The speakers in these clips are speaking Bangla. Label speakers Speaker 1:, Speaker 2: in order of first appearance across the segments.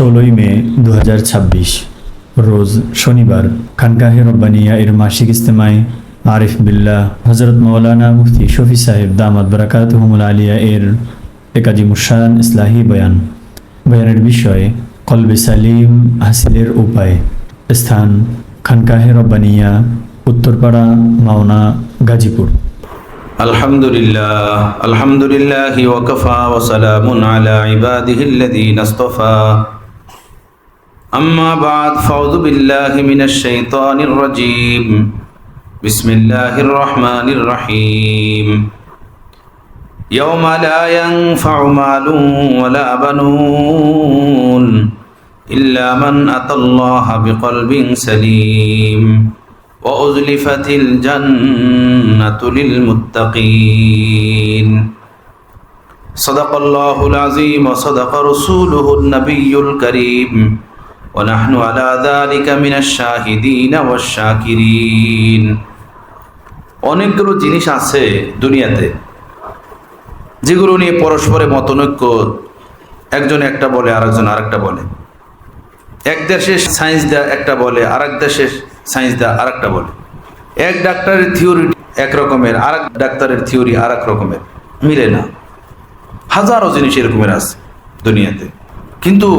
Speaker 1: 16 মে 2026 রোজ শনিবার খানকাহে রব্বানিয়া এর মাসিক ইজতেমায় আরিফ বিল্লাহ হজরত মৌলানা মুফতি শফি সাহেব দামাত বারাকাতুহুমুল আলিয়া এর একাজিমুশান ইসলাহি বয়ানের বিষয় কলবে সালিম হাসিলের উপায়। স্থান খানকাহে রব্বানিয়া, উত্তরপাড়া, মাওনা, গাজীপুর।
Speaker 2: আলহামদুলিল্লাহি ওয়াকাফা ওয়া সালামুন আলা ইবাদিহিল্লাযীনা ইসতাফা। আম্মা বা'দ, ফাউযু বিল্লাহি মিনাশ শাইতানির রাজীম। বিসমিল্লাহির রহমানির রহিম। ইয়াওমা লা ইয়ানফা'ু মালুন ওয়ালা বানুন ইল্লা মান আতাল্লাহা বিকলবিন সালিম وأزلفت الجنة للمتقين صدق الله العظيم وصدق رسوله النبي الكريم ونحن على ذلك من الشاهدين والشاكرين। অনেকগুলো জিনিস আছে দুনিয়াতে যেগুলো নিয়ে পরস্পরের মতনৈক্য, একজন একটা বলে আরেকজন আরেকটা বলে। এক দেশের সায়েন্স দা একটা বলে, আরেক দেশের সায়েন্স দা আরেকটা বলে। এক ডাক্তারের থিওরি এক রকমের, আরেক ডাক্তারের থিওরি আরেক রকমের, মিলে না। হাজারো জিনিস এরকমের আছে দুনিয়াতে। কিন্তু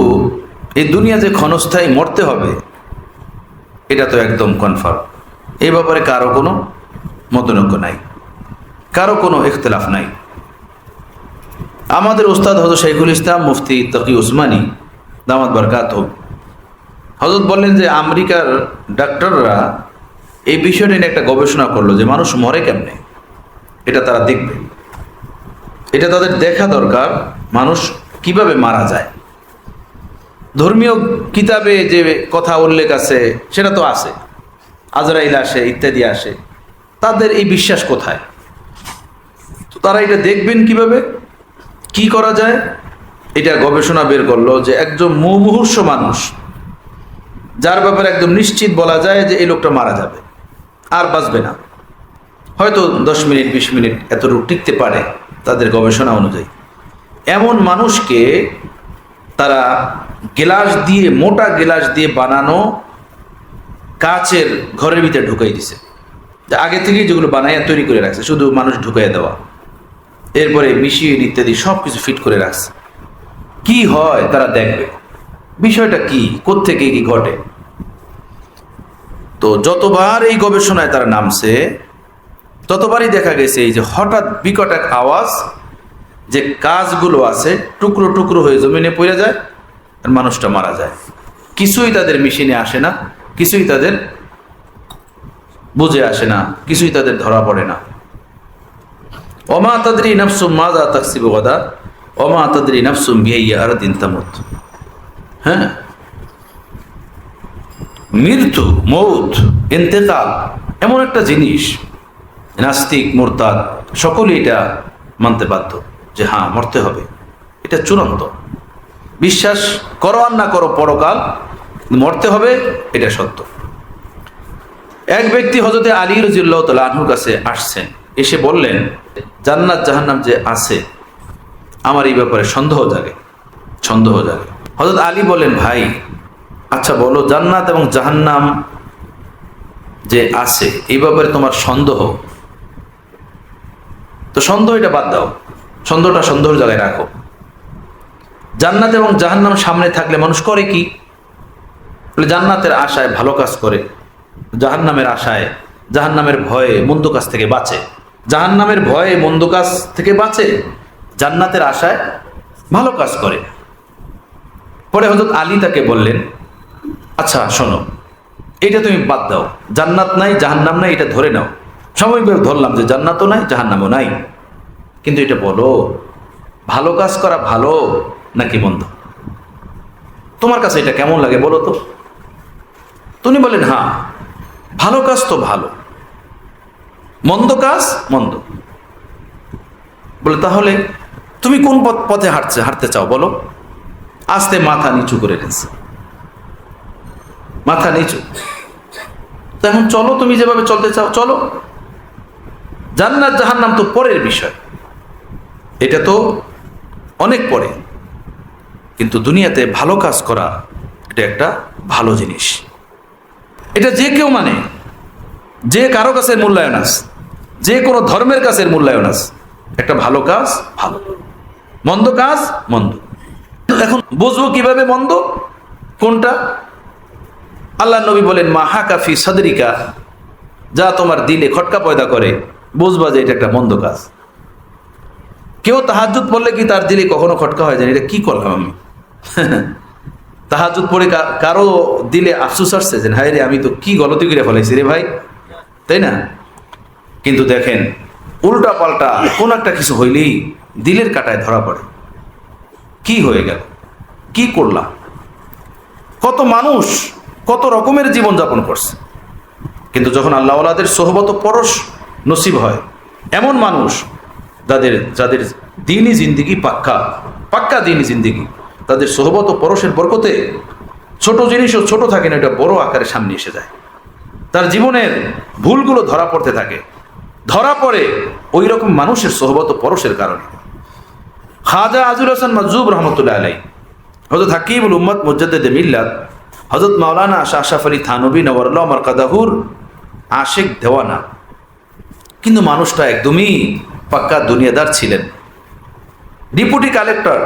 Speaker 2: এই দুনিয়া যে ক্ষণস্থায়ী মরতে হবে এটা তো একদম কনফার্ম। এই ব্যাপারে কারো কোনো মতনৈক্য নাই, কারো কোনো ইখতিলাফ নাই। আমাদের উস্তাদ হযরত শাইখুল ইসলাম মুফতি তকি উসমানী দামাত বারাকাতুহু হযরত বললেন যে আমেরিকার ডাক্তাররা এই বিষয়টা নিয়ে একটা গবেষণা করলো যে মানুষ মরে কেমনে, এটা তারা দেখবে। এটা তাদের দেখা দরকার, মানুষ কিভাবে মারা যায়। ধর্মীয় কিতাবে যে কথা উল্লেখ আছে সেটা তো আছে, আজরাইল আসে ইত্যাদি আসে। তাদের এই বিশ্বাস কোথায়? তো তারা এটা দেখবেন কিভাবে, কি করা যায়, এটা গবেষণা বের করলো যে একজন মুমূর্ষু মানুষ যার ব্যাপারে একদম নিশ্চিত বলা যায় যে এই লোকটা মারা যাবে, আর বাঁচবে না, হয়তো 10 মিনিট 20 মিনিট এতটুকু টিকতে পারে তাদের গবেষণা অনুযায়ী, এমন মানুষকে তারা গ্লাস দিয়ে, মোটা গ্লাস দিয়ে বানানো কাচের ঘরের ভিতরে ঢুকাই দিছে। আগে থেকেই যেগুলো বানাইয়া তৈরি করে রাখছে, শুধু মানুষ ঢুকাইয়া দেওয়া, এরপরে মেশিন ইত্যাদি সব কিছু ফিট করে রাখছে। কি হয় তারা দেখবে, বিষয়টা কি, কোত্থেকে কি ঘটে। তো যতবার এই গবেষণায় তারা নামছে ততবারই দেখা গেছে এই যে হঠাৎ বিকট এক আওয়াজ, যে কাজগুলো আছে টুকরো টুকরো হয়ে জমিনে পড়ে যায় আর মানুষটা মারা যায়। কিছুই তাদের মেশিনে আসে না, কিছুই তাদের বুঝে আসে না, কিছুই তাদের ধরা পড়ে না। ওমা তাদরি নাফসুম মাযা তাকসিবু গাদা ওমা তাদরি নাফসুম বিআইয়ি আরদিন তামুত। হ্যাঁ, মৃত্যু, মৌত, ইন্তেকাল এমন একটা জিনিস নাস্তিক মুরতাদ সকলেই এটা মানতে বাধ্য যে হ্যাঁ মরতে হবে, এটা চূড়ান্ত। বিশ্বাস করো আর না করো পরকাল, মরতে হবে, এটা সত্য। এক ব্যক্তি হযরত আলী রাদিয়াল্লাহু তাআলা আনহুর কাছে আসছেন, এসে বললেন জান্নাত জাহান্নাম যে আছে আমার এই ব্যাপারে সন্দেহ জাগে। হযরত আলী বলেন, ভাই আচ্ছা বলো, জান্নাত এবং জাহান্নাম যে আছে এই ব্যাপারে তোমার সন্দেহ, তো সন্দেহ এটা বাদ দাও, সন্দেহটা সন্দেহের জায়গায় রাখো। জান্নাত এবং জাহান্নাম সামনে থাকলে মানুষ করে কি? বলে জান্নাতের আশায় ভালো কাজ করে, জাহান্নামের আশায়, জাহান্নামের ভয়ে মন্দ কাজ থেকে বাঁচে, জাহান্নামের ভয়ে মন্দ কাজ থেকে বাঁচে, জান্নাতের আশায় ভালো কাজ করে। পরে হযরত আলী তাকে বললেন, আচ্ছা শোনো, এটা তুমি বাদ দাও, জান্নাত নাই জাহান্নাম নাই এটা ধরে নাও। সাময়িকভাবে ধরলাম যে জান্নাতও নাই জাহান্নামও নাই, কিন্তু এটা বলো ভালো কাজ করা ভালো নাকি মন্দ? তোমার কাছে এটা কেমন লাগে বলো তো? তুমি বলেন হ্যাঁ ভালো কাজ তো ভালো, মন্দ কাজ মন্দ। বলে তাহলে তুমি কোন পথে হাঁটতে চাও বলো? আস্তে মাথা নিচু করে নিয়েছে, মাথা নিচু। তো এখন চলো, তুমি যেভাবে চলতে চাও চলো। জান্নাত জাহান্নাম তো পরের বিষয়, এটা তো অনেক পরে। কিন্তু দুনিয়াতে ভালো কাজ করা এটা একটা ভালো জিনিস। এটা যে কেউ মানে, যে কারো কাছে মূল্যায়ন আছে, যে কোনো ধর্মের কাছে মূল্যায়ন আছে। একটা ভালো কাজ ভালো, মন্দ কাজ মন্দ। এখন বুঝবো কিভাবে মন্দ কোনটা? আল্লাহ নবী বলেন, মা হাকা ফি সাদরিকা, যা তোমার দিলে খটকা পয়দা করে, বুঝবা যে এটা একটা মন্দ কাজ। কেউ তাহাজ্জুদ পড়লে কি তার দিলে কখনো খটকা হয়, এটা কি করলাম আমি? তাহাজ্জুদ পড়ে কারো দিলে আফসোস আসছে যে হায় রে, আমি তো কি গলতি করে ফেলাইছি রে ভাই, তাই না? কিন্তু দেখেন, উল্টা পাল্টা কোন একটা কিছু হইলেই দিলের কাটায় ধরা পড়ে। কি হয়ে গেল, কি করলাম? কত মানুষ কত রকমের জীবন যাপন করছে, কিন্তু যখন আল্লাহ ওয়ালাদের সোহবত পরশ নসিব হয়, এমন মানুষ যাদের দিনই জিন্দিগি পাক্কা দিনই জিন্দিগি, তাদের সোহবত পরশের বরকতে ছোট জিনিসও ছোট থাকে না, এটা বড় আকারে সামনে এসে যায়। তার জীবনের ভুলগুলো ধরা পড়তে থাকে, ধরা পড়ে ওই রকম মানুষের সোহবত পরশের কারণে। খাজা আজুল হাসান মাজুব রহমতুল্লাহ আলাই, হযরত হাকিমুল উম্মত মুজাদ্দিদে মিল্লাত, হযরত মাওলানা শাহ আশরাফ আলী থানভী নওয়ারুল্লাহ মারকাদাহুর আশিক দেওয়ানা, কিন্তু মানুষটা একদমই পাক্কা দুনিয়াদার ছিলেন। ডেপুটি কালেক্টর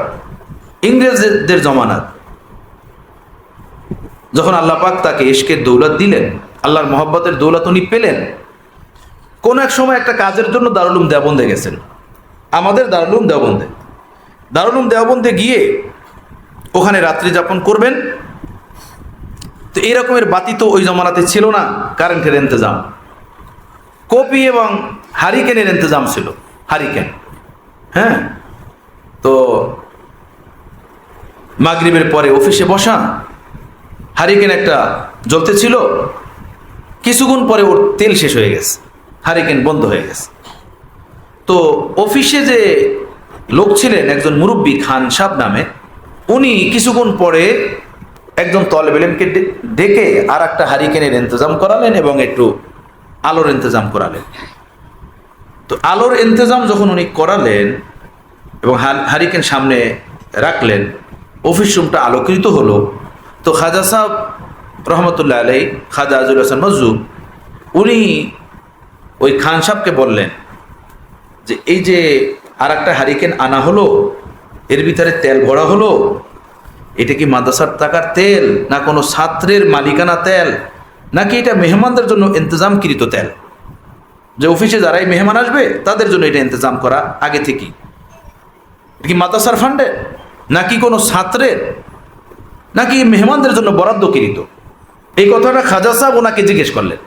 Speaker 2: ইংরেজদের জমানাত, যখন আল্লাহ পাক তাকে ইশকের দৌলত দিলেন, আল্লাহর মহব্বতের দৌলত উনি পেলেন, কোন এক সময় একটা কাজের জন্য দারুল উলুম দেওবন্দে গেছেন। আমাদের দারুল উলুম দেওবন্দে গিয়ে ওখানে রাত্রি যাপন করবেন। তো এই রকমের বাতি তো ওই জমানাতে ছিল না, কারেন্টের ইন্তজাম, কপি এবং হারিকেনের ইন্তজাম ছিল, হারিকেন। হ্যাঁ, তো মাগরিবের পরে অফিসে বসা, হারিকেন একটা জ্বলতে ছিল, কিছুক্ষণ পরে ওর তেল শেষ হয়ে গেছে, হারিকেন বন্ধ হয়ে গেছে। তো অফিসে যে লোক ছিলেন, একজন মুরব্বী খান সাহেব নামে, উনি কিছুক্ষণ পরে একজন তলেব ইলমকে ডেকে আর একটা হারিকেনের ইন্তজাম করালেন এবং একটু আলোর ইন্তজাম করালেন। তো আলোর ইন্তজাম যখন উনি করালেন এবং হারিকেন সামনে রাখলেন, অফিস রুমটা আলোকিত হলো। তো খাজা সাহেব রহমতুল্লাহ আলাই, খাজা আজুল হাসান মাজুব, উনি ওই খান সাহেবকে বললেন যে এই যে আর একটা হারিকেন আনা হলো, এর ভিতরে তেল ভরা হলো, এটা কি মাদ্রাসার টাকার তেল, না কোনো ছাত্রের মালিকানা তেল, নাকি এটা মেহমানদের জন্য ইন্তজামকৃত তেল, যে অফিসে যারাই মেহমান আসবে তাদের জন্য এটা ইন্তজাম করা আগে থেকেই? এটা কি মাদ্রাসার ফান্ডে, নাকি কোনো ছাত্রের, নাকি মেহমানদের জন্য বরাদ্দকৃত? এই কথাটা খাজা সাহেব ওনাকে জিজ্ঞেস করলেন।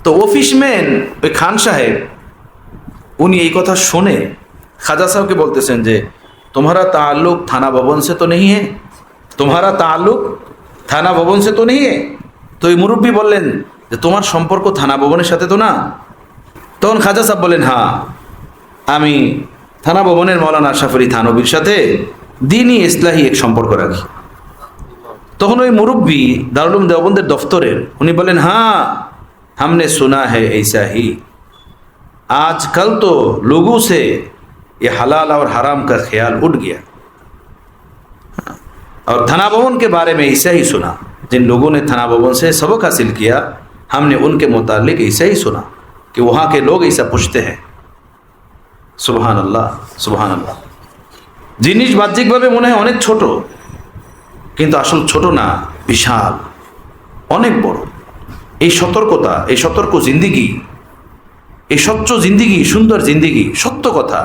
Speaker 2: তো অফিসম্যান ওই খান সাহেব, উনি এই কথা শুনে খাজা সাহেবকে বলতেছেন যে तुम्हारा ताल्लुक थाना भवन से तो नहीं है, तुम्हारा ताल्लुक থানা ভবন সে তো নেই। তো এই মুরব্বী বললেন যে তোমার সম্পর্ক থানা ভবনের সাথে তো না। তখন খাজা সাহেব বলেন, হ্যাঁ, আমি থানা ভবনের মৌলানা আশরাফ আলী থানভীর সাথে দ্বীনি ইসলাহি এক সম্পর্ক রাখি। তখন ওই মুরব্বী দারুল উলুম দেওবন্দের দফতরের, উনি বলেন, হ্যাঁ, हमने सुना है ऐसा ही, आजकल तो लोगों से ये हलाल और हराम का ख्याल उठ गया, और थाना भवन के बारे में ऐसा ही सुना, जिन लोगों ने थाना भवन से सबक हासिल किया, हमने उनके मुतालिक ऐसा ही सुना कि वहाँ के लोग ऐसा पूछते हैं। सुबहान अल्लाह, सुबहान अल्लाह। জিনিস বাহ্যিকভাবে মনে হয় অনেক ছোট, কিন্তু আসল ছোট না, বিশাল, অনেক বড়। এই সতর্কতা, এই সতর্ক জিন্দিগি, এই স্বচ্ছ জিন্দিগি, সুন্দর জিন্দিগি, সত্য কথা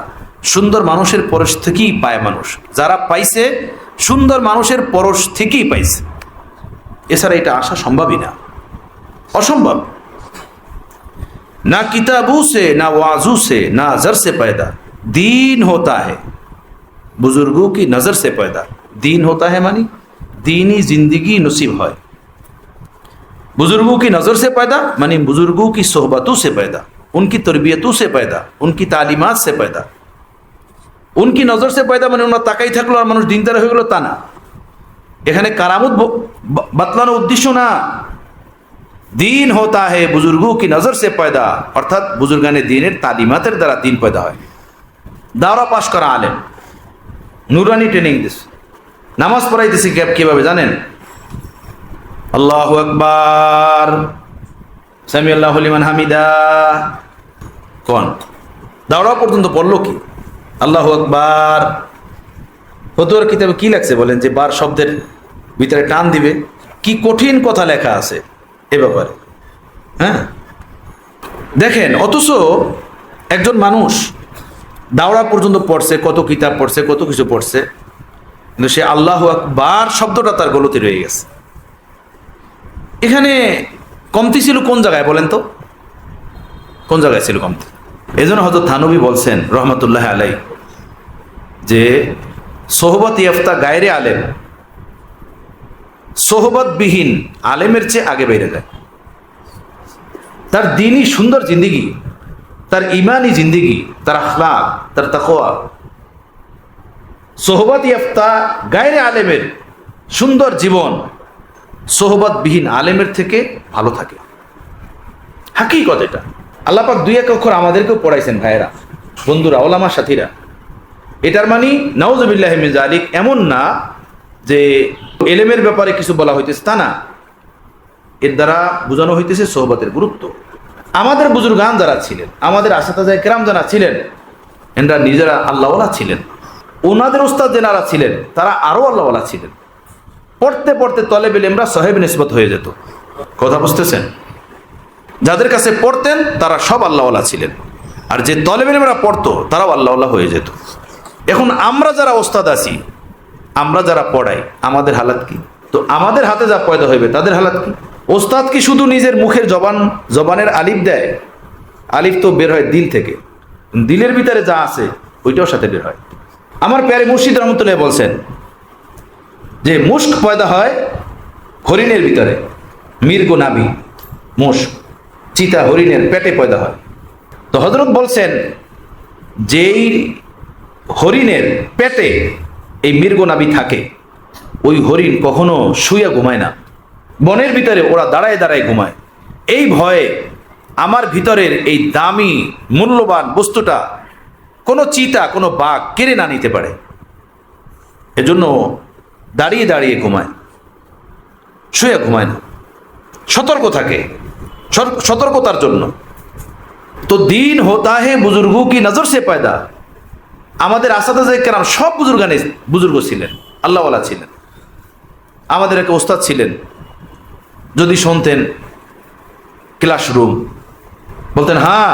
Speaker 2: সুন্দর মানুষের পরশ থেকেই পায় মানুষ। যারা পাইছে সুন্দর মানুষের পরশ থেকেই পাইছে, এছাড়া এটা আসা সম্ভবই না, অসম্ভব। না কিতাবু সে, না ওয়াজু সে, না নজর সে पैदा दीन होता है, बुजुर्गों की नजर से पैदा दीन होता है, मानी दीनी जिंदगी नसीब है। बुजुर्गों की नजर से पैदा मानी बुजुर्गों की सोहबतों से पैदा, उनकी तरबियतों से पैदा, उनकी तालीमात से पैदा। उनकी नजर से पैदा মানে ওনার তাকাই থাকলো আর মানুষ দিনদার হয়ে গেল, তা না। এখানে কারামত বাতলানোর উদ্দেশ্য না। দিন হতা হে বুজুর্গোं की नजर से पैदा, অর্থাৎ বুজুর্গানে দিনের তালিমাতের দ্বারা দিন পয়দা হয়। দাওরা পাশ করা আলেম, নুরানি ট্রেনিং দিস, নামাজ পড়াইতেছি কিভাবে জানেন? আল্লাহু আকবার, সামি আল্লাহু লিমান হামিদা, কোন দাওড়া পর্যন্ত পড়লো কি? আল্লাহু আকবার। ফতুয়ার কিতাবে কি লেখছে বলেন? যে বার শব্দের ভিতরে টান দিবে। কি কঠিন কথা লেখা আছে এ ব্যাপারে। হ্যাঁ, দেখেন, অথচ একজন মানুষ দাওড়া পর্যন্ত পড়ছে, কত কিতাব পড়ছে, কত কিছু পড়ছে, কিন্তু সে আল্লাহু আকবার শব্দটা তার গলতে রয়ে গেছে। এখানে কমতি ছিল কোন জায়গায় বলেন তো? কোন জায়গায় ছিল কমতি? এই জন্য হযরত থানবী বলছেন রহমতুল্লাহ আলাই যে সোহবত ইয়াফতা গায়রে আলেম সোহবতবিহীন আলেমের চেয়ে আগে বেড়ে যায়। তার দ্বীনি সুন্দর জিন্দিগি, তার ইমানি জিন্দিগি, তার আখলাক, তার তাকওয়া, সোহবত ইয়াফতা গায়রে আলেমের সুন্দর জীবন সোহবতবিহীন আলেমের থেকে ভালো থাকে। হাকিকত এটা। আল্লাহ পাক দুই এক অক্ষর আমাদেরকেও পড়াইছেন ভাইয়েরা, বন্ধুরা, ওলামা সাথীরা। এটার মানে নাউজুবিল্লাহি মিন যালিক এমন না যে এলেমের ব্যাপারে কিছু বলা হইতেছে, তা না। এর দ্বারা বোঝানো হইতেছে সোহবতের গুরুত্ব। আমাদের বুজুর্গান যারা ছিলেন, আমাদের আসাতাজায়ে কেরাম যারা ছিলেন, এনারা নিজেরা আল্লাহওয়ালা ছিলেন। ওনাদের উস্তাদ যারা ছিলেন তারা আরও আল্লাহওয়ালা ছিলেন। পড়তে পড়তে তলেবে ইলমরা সাহেব নিসবত হয়ে যেত। কথা বুঝতেছেন? যাদের কাছে পড়তেন তারা সব আল্লাহওয়ালা ছিলেন, আর যে তলেবে ইলমরা পড়তো তারাও আল্লাহওয়ালা হয়ে যেত। এখন আমরা যারা ওস্তাদ আছি, আমরা যারা পড়াই, আমাদের হালাত কি? তো আমাদের হাতে যা পয়দা হইবে তাদের হালাত কি? ওস্তাদ কি শুধু নিজের মুখের জবানের আলিফ দেয়? আলিফ তো বের হয় দিল থেকে, দিলের ভিতরে যা আছে ওইটাও সাথে বের হয়। আমার প্যারে মুর্শিদ রহমতুল্লাহ বলছেন যে মুস্ক পয়দা হয় হরিণের ভিতরে, মৃগ নাভি মুস্ক, চিতা হরিণের পেটে পয়দা হয়। তো হযরত বলছেন যেই হরিণের পেটে এই মৃগ নাভি থাকে, ওই হরিণ কখনো শুয়ে ঘুমায় না, বনের ভিতরে ওরা দাঁড়ায় দাঁড়ায় ঘুমায়। এই ভয়ে আমার ভিতরের এই দামি মূল্যবান বস্তুটা কোনো চিতা, কোনো বাঘ কেড়ে না নিতে পারে, এজন্য দাঁড়িয়ে দাঁড়িয়ে ঘুমায়, শুয়ে ঘুমায় না, সতর্ক থাকে, সতর্কতার জন্য। তো দিন হোতা হে বুজুর্গো কি নজর সে পয়দা। আমাদের আসাদায়ে কেরাম সব বুজুর্গ ছিলেন, আল্লাহওয়ালা ছিলেন। আমাদের একটা ওস্তাদ ছিলেন, যদি শুনতেন ক্লাসরুম, বলতেন হ্যাঁ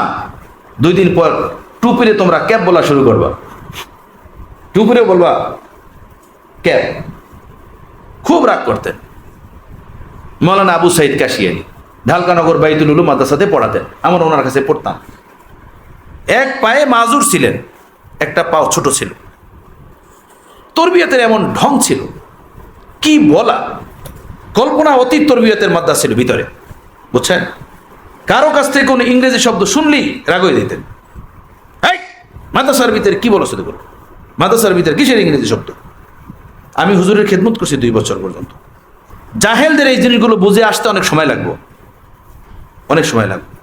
Speaker 2: 2 দিন পর টুপিরে তোমরা ক্যাব বলা শুরু করবা, টুপিরে বলবা ক্যাব। খুব রাগ করতেন। মৌলানা আবু সাইদ কাশিয়ানি ঢালকানগর বাইতুল উলুম মাদ্রাসাতে পড়াতেন, আমরা ওনার কাছে পড়তাম। এক পায়ে মাজুর ছিলেন, একটা পাও ছোট ছিল। তরবিয়তের এমন ঢং ছিল, কি বলা, কল্পনা অতীত তরবিয়তের মাদ্রাসা ছিল ভিতরে, বুঝছেন? কারো কাছ থেকে কোনো ইংরেজি শব্দ শুনলেই রাগ হয়ে দিতেন। এই মাদ্রাসার ভিতরে কি বলো শুধু বলো, মাদ্রাসার ভিতরে কিসের ইংরেজি শব্দ? আমি হুজুরের খেদমত করছি 2 বছর পর্যন্ত। জাহেলদের এই জিনিসগুলো বুঝে আসতে অনেক সময় লাগবে, অনেক সময় লাগবে,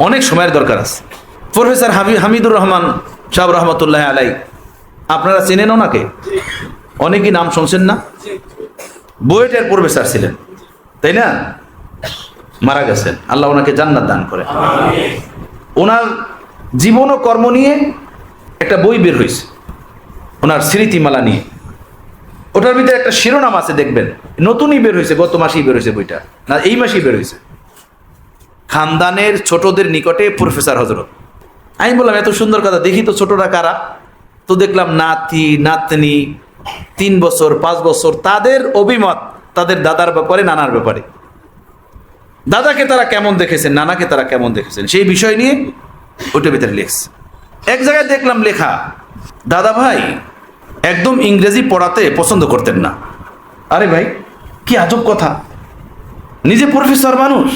Speaker 2: অনেক সময়ের দরকার আছে। প্রফেসর হামিদুর রহমান সাহেব রহমতুল্লাহ আলাই, আপনারা চেনেন ওনাকে? অনেকেই নাম শুনছেন না? বুয়েটের প্রফেসর ছিলেন, তাই না? মারা গেছেন, আল্লাহ ওনাকে জান্নাত দান করে। ওনার জীবন ও কর্ম নিয়ে একটা বই বের হয়েছে, ওনার স্মৃতিমালা নিয়ে। ওটার ভিতরে একটা শিরোনাম আছে, দেখবেন, নতুনই বের হয়েছে, গত মাসেই বের হয়েছে বইটা, না এই মাসেই বের হয়েছে, খানদানের ছোটদের নিকটে প্রফেসর হযরত। আমি বললাম এত সুন্দর কথা, দেখি তো ছোটরা কারা। তো দেখলাম নাতি নাতনি, 3 বছর 5 বছর, তাদের অভিমত তাদের দাদার ব্যাপারে, নানার ব্যাপারে, দাদাকে তারা কেমন দেখেছেন, নানাকে তারা কেমন দেখেছেন, সেই বিষয় নিয়ে ওটার ভিতরে লিখছে। এক জায়গায় দেখলাম লেখা, দাদা ভাই একদম ইংরেজি পড়াতে পছন্দ করতেন না। আরে ভাই কি আজব কথা, নিজে প্রফেসর মানুষ,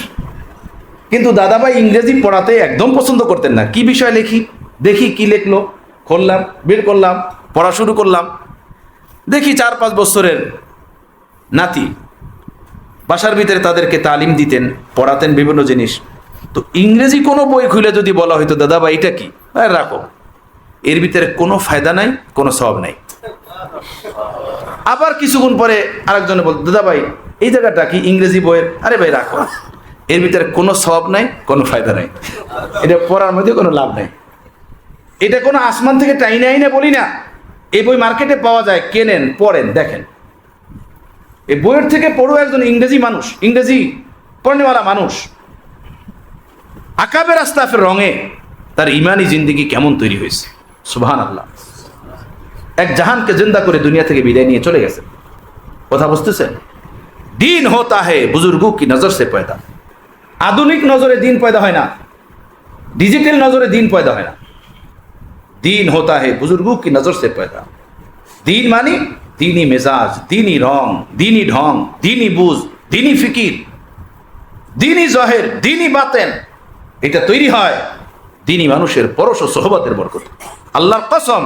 Speaker 2: কিন্তু দাদা ভাই ইংরেজি পড়াতে একদম পছন্দ করতেন না। কি বিষয় লিখি, দেখি কি লিখলো, খুললাম, বের করলাম, পড়া শুরু করলাম। দেখি 4-5 বছরের নাতি, বাসার ভিতরে তাদেরকে তালিম দিতেন, পড়াতেন বিভিন্ন জিনিস। তো ইংরেজি কোনো বই খুলে যদি বলা হয়তো দাদা ভাই এটা কি, রাখো, এর ভিতরে কোনো ফায়দা নাই, কোনো সওয়াব নাই। আবার কিছুক্ষণ পরে আরেকজনে বলতো, দাদা ভাই এই জায়গাটা কি ইংরেজি বইয়ের? আরে ভাই রাখো, এর ভিতরে কোনো সওয়াব নাই, কোনো ফায়দা নাই, এটা পড়ার মধ্যে কোনো লাভ নাই। এটা কোনো আসমান থেকে টাইনে আইনে বলি না, এই বই মার্কেটে পাওয়া যায়, কেনেন, পড়েন, দেখেন। এই বইয়ের থেকে পড়ো একজন ইংরেজি মানুষ, ইংরেজি পড়নেওয়ালা মানুষ, আকাবের আস্তাফের রঙে তার ইমানি জিন্দিগি কেমন তৈরি হয়েছে। সুবহানাল্লাহ। এক জাহানকে জিন্দা করে দুনিয়া থেকে বিদায় নিয়ে চলে গেছে। কথা বুঝতেছেন? দিন হোতা হে বুজুর্গো কি নজর সে পয়দা। আধুনিক নজরে দিন পয়দা হয় না, ডিজিটাল নজরে দিন পয়দা হয় না। দিন হোতা হে বুজুর্গো কি নজর সে পয়দা। দিন মানে দিনই মেজাজ, দিনই রং, দিনই ঢং, দিনই বুঝ, দিনই ফিকির, দিনই জহের, দিনই বাতেন। এটা তৈরি হয় দিনই মানুষের পরশ ও সোহবতের বরকত। আল্লাহর কসম,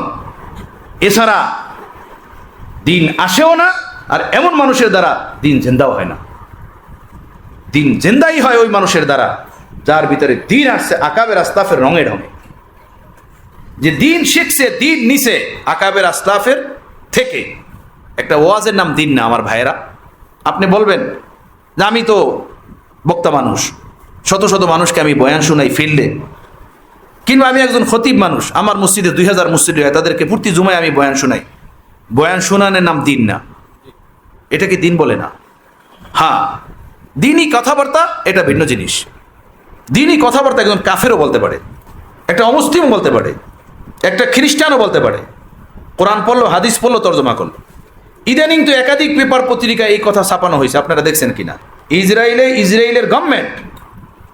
Speaker 2: এছাড়া দিন আসেও না, আর এমন মানুষের দ্বারা দিন জিন্দাও হয় না। দিন জিন্দাই হয় ওই মানুষের দ্বারা যার ভিতরে দিন আসছে আকাবের আস্তাফের রঙে ঢঙে, যে দিন শিখছে, দিন নিছে আকাবের আস্তাফের থেকে। একটা ওয়াজের নাম দিন না আমার ভাইয়েরা। আপনি বলবেন যে আমি তো বক্তা মানুষ, শত শত মানুষকে আমি বয়ান শোনাই ফিল্ডে, কিংবা আমি একজন খতিব মানুষ, আমার মসজিদে 2000 মসজিদ হয়, তাদেরকে প্রতি জুমায় আমি বয়ান শোনাই। বয়ান শোনানোর নাম দিন না, এটাকে দিন বলে না। হ্যাঁ, দিনই কথাবার্তা এটা ভিন্ন জিনিস। দিনই কথাবার্তা একজন কাফেরও বলতে পারে, একটা অমুসলিমও বলতে পারে, একটা খ্রিস্টানও বলতে পারে। কোরআন পড়লো, হাদিস পড়লো, তর্জমা করলো। ইদানিং তো একাধিক পেপার পত্রিকায় এই কথা ছাপানো হয়েছে, আপনারা দেখছেন কিনা। ইসরায়েলের গভর্নমেন্ট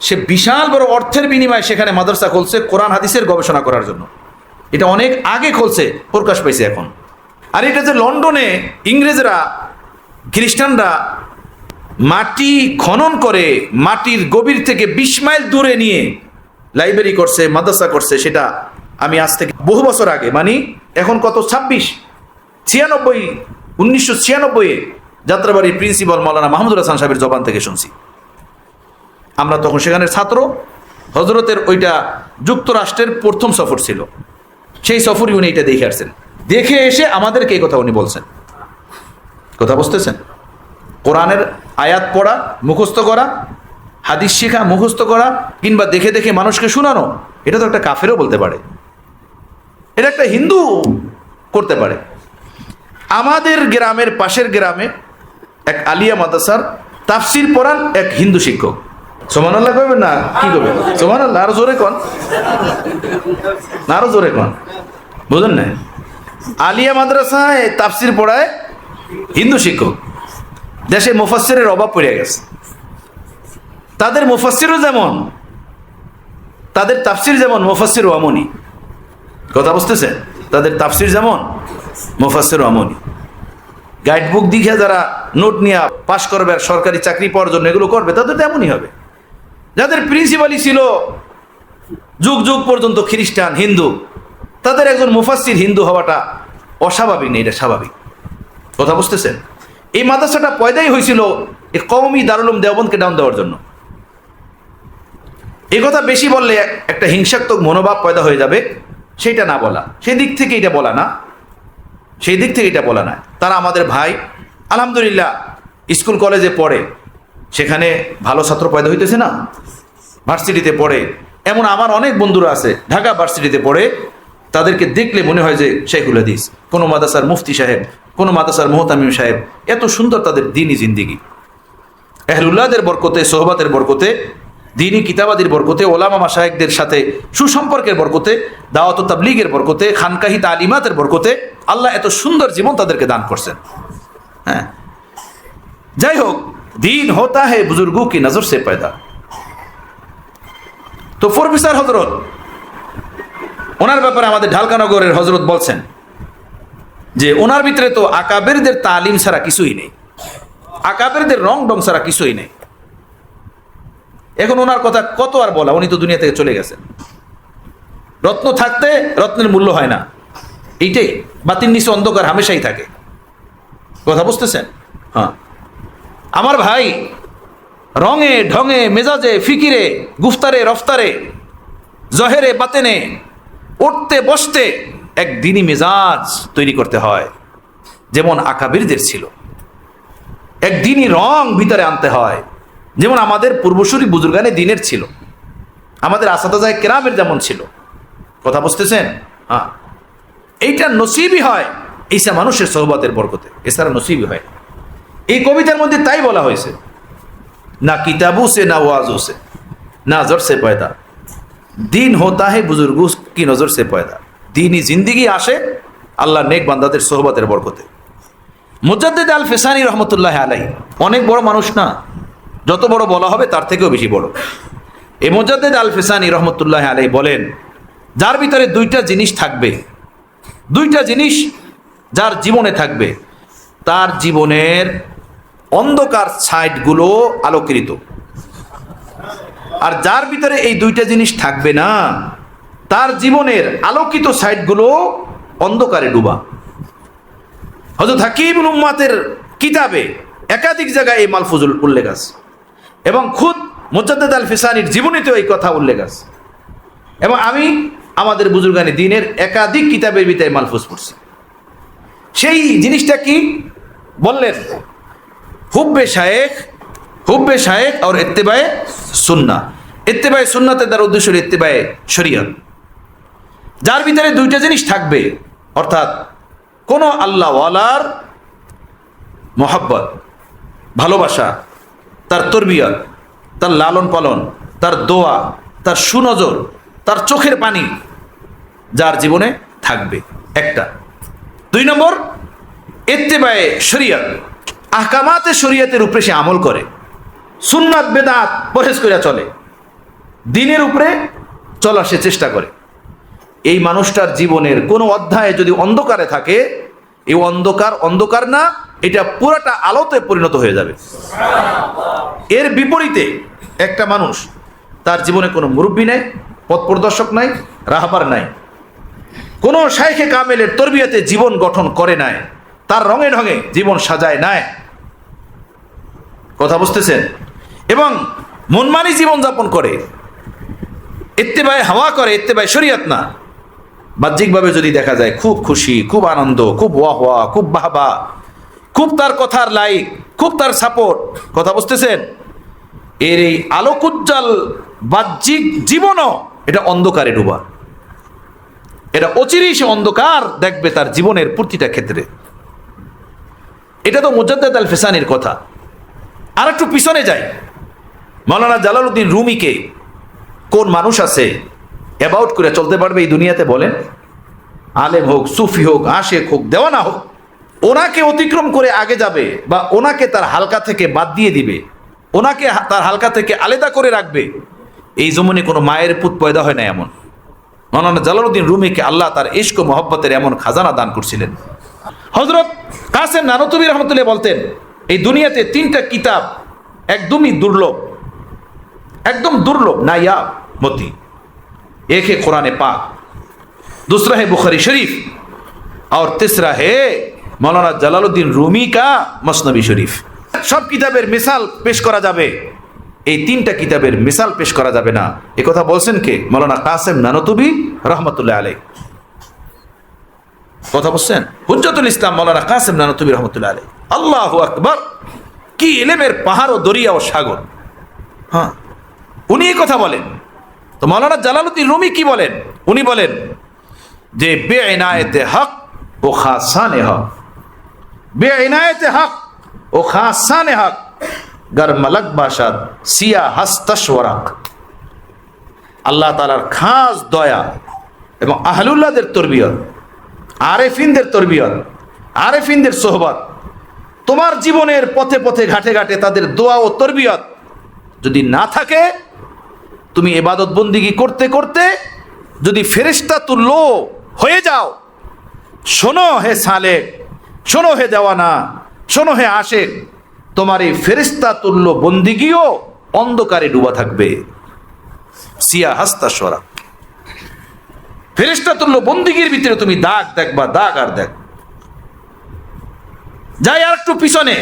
Speaker 2: সে বিশাল বড় অর্থের বিনিময়ে সেখানে মাদ্রাসা খুলছে কোরআন হাদিসের গবেষণা করার জন্য। এটা অনেক আগে খুলছে, প্রকাশ পাইছে এখন। আর এটা যে লন্ডনে ইংরেজরা, খ্রিস্টানরা মাটি খনন করে মাটির গভীর থেকে 20 মাইল দূরে নিয়ে লাইব্রেরি করছে, মাদ্রাসা করছে, সেটা আমি আজ থেকে বহু বছর আগে, মানে এখন কত 1996-এ যাত্রাবাড়ির প্রিন্সিপাল মৌলানা মাহমুদুল হাসান সাহেবের জবান থেকে শুনছি। আমরা তখন সেখানের ছাত্র। হজরতের ওইটা যুক্তরাষ্ট্রের প্রথম সফর ছিল, সেই সফরই উনি এটা দেখে আসছেন। দেখে এসে আমাদেরকে এই কথা উনি বলছেন। কথা বুঝতেছেন? কোরআনের আয়াত পড়া, মুখস্থ করা, হাদিস শেখা, মুখস্থ করা, কিংবা দেখে দেখে মানুষকে শোনানো, এটা তো একটা কাফেরও বলতে পারে, এটা একটা হিন্দু করতে পারে। আমাদের গ্রামের পাশের গ্রামে এক আলিয়া মাদ্রাসার তাফসির পড়ান এক হিন্দু শিক্ষক। সুবহানাল্লাহ কইবেন না? কি করবেন? সুবহানাল্লাহ, আরো জোরে কন, আরো জোরে কন, বুঝলেন না? আলিয়া মাদ্রাসায় তাফসির পড়ায় হিন্দু শিক্ষক। দেশে মুফাসসিরের অভাব পড়ে গেছে। তাদের মুফাসসিরও যেমন, তাদের তাফসির যেমন, মুফাসসিরও অমনি। কথা বুঝতেছেন? তাদের তাফসির যেমন, মুফাসসিরও অমনি। গাইড বুক দেখে যারা নোট নিয়ে পাশ করবে আর সরকারি চাকরি পাওয়ার জন্য এগুলো করবে, তাদের তো এমনই হবে। যাদের প্রিন্সিপালই ছিল যুগ যুগ পর্যন্ত খ্রিস্টান, হিন্দু, তাদের একজন মুফাসসির হিন্দু হওয়াটা অস্বাভাবিক নেই, এটা স্বাভাবিক। কথা বুঝতেছেন? এই মাদ্রাসাটা পয়দাই হয়েছিল এই কওমি দারুল উলুম দেওবন্দকে ডাউন দেওয়ার জন্য। এই কথা বেশি বললে একটা হিংসাত্মক মনোভাব পয়দা হয়ে যাবে, সেইটা না বলা, সেই দিক থেকে এটা বলা না, সেই দিক থেকে এটা বলা না। তারা আমাদের ভাই, আলহামদুলিল্লাহ স্কুল কলেজে পড়ে, সেখানে ভালো ছাত্র পয়দা হইতেছে না, ভার্সিটিতে পড়ে। এমন আমার অনেক বন্ধুরা আছে ঢাকা ভার্সিটিতে পড়ে, তাদেরকে দেখলে মনে হয় যে শেখুল হাদিস, কোনো মাদ্রাসার মুফতি সাহেব, কোনো মাদ্রাসার মুহতামিম সাহেব। এত সুন্দর তাদের দ্বীনি জিন্দিগি, আহলুল্লাহদের বরকতে, সোহবাতের বরকতে, দ্বীনি কিতাবাদির বরকতে, ওলামা মাশায়েখদের সাথে সুসম্পর্কের বরকতে, দাওয়াত ও তাবলীগের বরকতে, খানকাহি তালিমাতের বরকতে আল্লাহ এত সুন্দর জীবন তাদেরকে দান করছেন। হ্যাঁ, যাই হোক, দিন হোতা হে বুজুর্গো কি নজর সে পয়দা। তো প্রফেসর হজরত, ওনার ব্যাপারে আমাদের ঢালকানগরের হজরত বলছেন যে ওনার ভিতরে তো আকাবেরদের তালিম ছাড়া কিছুই নেই, আকাবেরদের রং ডং ছাড়া কিছুই নেই। এখন ওনার কথা কত আর বলা, উনি তো দুনিয়া থেকে চলে গেছেন। রত্ন থাকতে রত্নের মূল্য হয় না, এইটাই। বাতির নিচে অন্ধকার হামেশাই থাকে। কথা বুঝতেছেন? হ্যাঁ, আমার ভাই রঙে ঢঙে, মেজাজে, ফিকিরে, গুফতারে, রফতারে, জহেরে, বাতেনে, উঠতে বসতে এক দিনই মেজাজ তৈরি করতে হয়। যেমন আকাবিরদের ছিল। একদিনই রং ভিতরে আনতে হয়, যেমন আমাদের পূর্বসূরি বুজুর্গানে দিনের ছিল, আমাদের আসাদাজায়ে কেরামের যেমন ছিল। কথা বুঝতেছেন? হ্যাঁ, এইটা নসিবই হয় এইসা মানুষের সোহবতের বরকতে, এছাড়া নসিবই হয়। এই কবিতার মধ্যে তাই বলা হয়েছে, না কিতাবু সে না ওয়াজু সে না নজর সে পয়দা, দিন হোতা হে বুজুর্গু কি নজর সে পয়দা। দিনই জিন্দিগি আসে আল্লাহ নেক বান্দাদের সোহবতের বরকতে। মুজাদ্দিদ আল ফিসানি রহমতুল্লাহ আলাইহি অনেক বড় মানুষ না, যত বড় বলা হবে তার থেকেও বেশি বড়। এই মুজাদ্দিদ আল ফিসানি রহমতুল্লাহ আলাইহি বলেন, যার ভিতরে দুইটা জিনিস থাকবে, দুইটা জিনিস যার জীবনে থাকবে, তার জীবনের অন্ধকার সাইডগুলো আলোকিত। আর যার ভিতরে এই দুইটা জিনিস থাকবে না, তার জীবনের আলোকিত সাইডগুলো অন্ধকারে ডুবা। হযরত হাকিমুল উম্মাতের কিতাবে একাধিক জায়গায় এই মালফুজুল উল্লেখ আছে, এবং খুদ মুজাদ্দিদ আল ফিসানির জীবনীতেও এই কথা উল্লেখ আছে। এবং আমি আমাদের বুজুর্গানি দ্বীনের একাধিক কিতাবের ভিতরে মালফুজ পড়ছি। সেই জিনিসটা কি বললেন? হুব্বে শায়েখ আর ইত্তেবায়ে সুন্নাহ। ইত্তেবায়ে সুন্নাতের দ্বারা উদ্দেশ্য হল ইত্তেবায়ে শরীয়ত। যার ভিতরে দুইটা জিনিস থাকবে, অর্থাৎ কোন আল্লাহওয়ালার মোহাব্বত, ভালোবাসা, তার তরবিয়ত, তার লালন পালন, তার দোয়া, তার সুনজর, তার চোখের পানি যার জীবনে থাকবে, একটা। 2 নম্বর, ইত্তেবায়ে শরীয়ত, আহকামাতে শরীয়তের উপরে সে আমল করে, সুন্নাত বেদাত পরহেজ করে চলে, দ্বীনের উপরে চলার সে চেষ্টা করে। এই মানুষটার জীবনের কোনো অধ্যায়ে যদি অন্ধকারে থাকে, এই অন্ধকার না, এটা পুরাটা আলোতে পরিণত হয়ে যাবে। এর বিপরীতে একটা মানুষ, তার জীবনে কোনো মুরব্বী নাই, পথ প্রদর্শক নাই, রাহবার নাই, কোনো শাইখে কামেলের তরবিয়তে জীবন গঠন করে নাই, তার রঙে ঢঙে জীবন সাজায় নাই। কথা বুঝতেছেন? এবং মনমানি জীবন যাপন করে, ইত্তেবায়ে হাওয়া করে, ইত্তেবায়ে শরীয়ত না। বাহ্যিকভাবে যদি দেখা যায় খুব খুশি, খুব আনন্দ, খুব ওয়াহ, খুব বাহবা, খুব তার কথার লাইক, খুব তার সাপোর্ট। কথা বুঝতেছেন? এর এই আলোকোজ্জ্বল বাহ্যিক জীবনও এটা অন্ধকারে ডুবা। এটা অচিরেই সে অন্ধকার দেখবে তার জীবনের প্রতিটা ক্ষেত্রে। এটা তো মুজাদ্দিদ আল ফিসানির কথা। আর একটু পিছনে যাই, মাওলানা জালালউদ্দিন রুমিকে কোন মানুষ আছে অ্যাবাউট করে চলতে পারবে এই দুনিয়াতে বলেন? আলেম হোক, সুফি হোক, আশেক হোক, দেওয়ানা হোক, ওনাকে অতিক্রম করে আগে যাবে বা ওনাকে তার হালকা থেকে বাদ দিয়ে দিবে, ওনাকে তার হালকা থেকে আলাদা করে রাখবে, এই জমিনে কোনো মায়ের পুত পয়দা হয় না এমন। মাওলানা জালালউদ্দিন রুমিকে আল্লাহ তার ইশক ও মহব্বতের এমন খাজানা দান করছিলেন। হযরত কাসেম নানুতুবি রহমতুল্লাহ বলতেন, এই দুনিয়াতে 3টা কিতাব একদমই দুর্লভ, একদম দুর্লভ, নায়াব মতি। एक है कुरान पाक, दूसरा है बुखारी शरीफ, और तीसरा है मौलाना जलालुद्दीन रूमी का मसनबी शरीफ। सब किताबेर मिसाल पेश करा जाबे, এই 3টা কিতাবের মিসাল পেশ করা যাবে না, এই কথা বলছেন কে? মৌলানা কাসেম নানুতুবি রহমতুল্লাহ আলাইহি। কথা বলছেন হুজ্জাতুল ইসলাম মৌলানা কাসেম নানুতুবি রহমতুল্লাহ আলাইহি। আল্লাহু আকবার! কি ইলমের পাহাড় ও দরিয়া ও সাগর। হ্যাঁ, উনি এই কথা বলেন। তো মাওলানা জালালউদ্দিন রুমি কি বলেন? উনি বলেন যে বেইনায়েতে হক ও খাসানে হক, বেইনায়েতে হক ও খাসানে হক গার মালাক বাসাদ সিয়া হাস্তাশওয়ারাক। আল্লাহ তাআলার খাস দয়া এবং আহলুল্লাহদের তরবিয়ত, আরেফিনদের তরবিয়ত, আরেফিনদের সোহবত, তোমার জীবনের পথে পথে ঘাটে ঘাটে তাদের দোয়া ও তরবিয়ত যদি না থাকে, তুমি ইবাদত বন্দিগি করতে করতে যদি ফেরেশতা তুল্য হয়ে যাও, শোনো হে সালেক, শোনো হে দেওয়ানা, শোনো হে আশেক, তোমার এই ফেরেশতা তুল্য বন্দিগিও অন্ধকারে ডুবা থাকবে। সিয়া হাস্তাশওয়ারা, ফেরেশতা তুল্য বন্দিগির ভিতরে তুমি দাগ দেখবা, দাগ আর দেখ। যাই আর একটু পিছনে,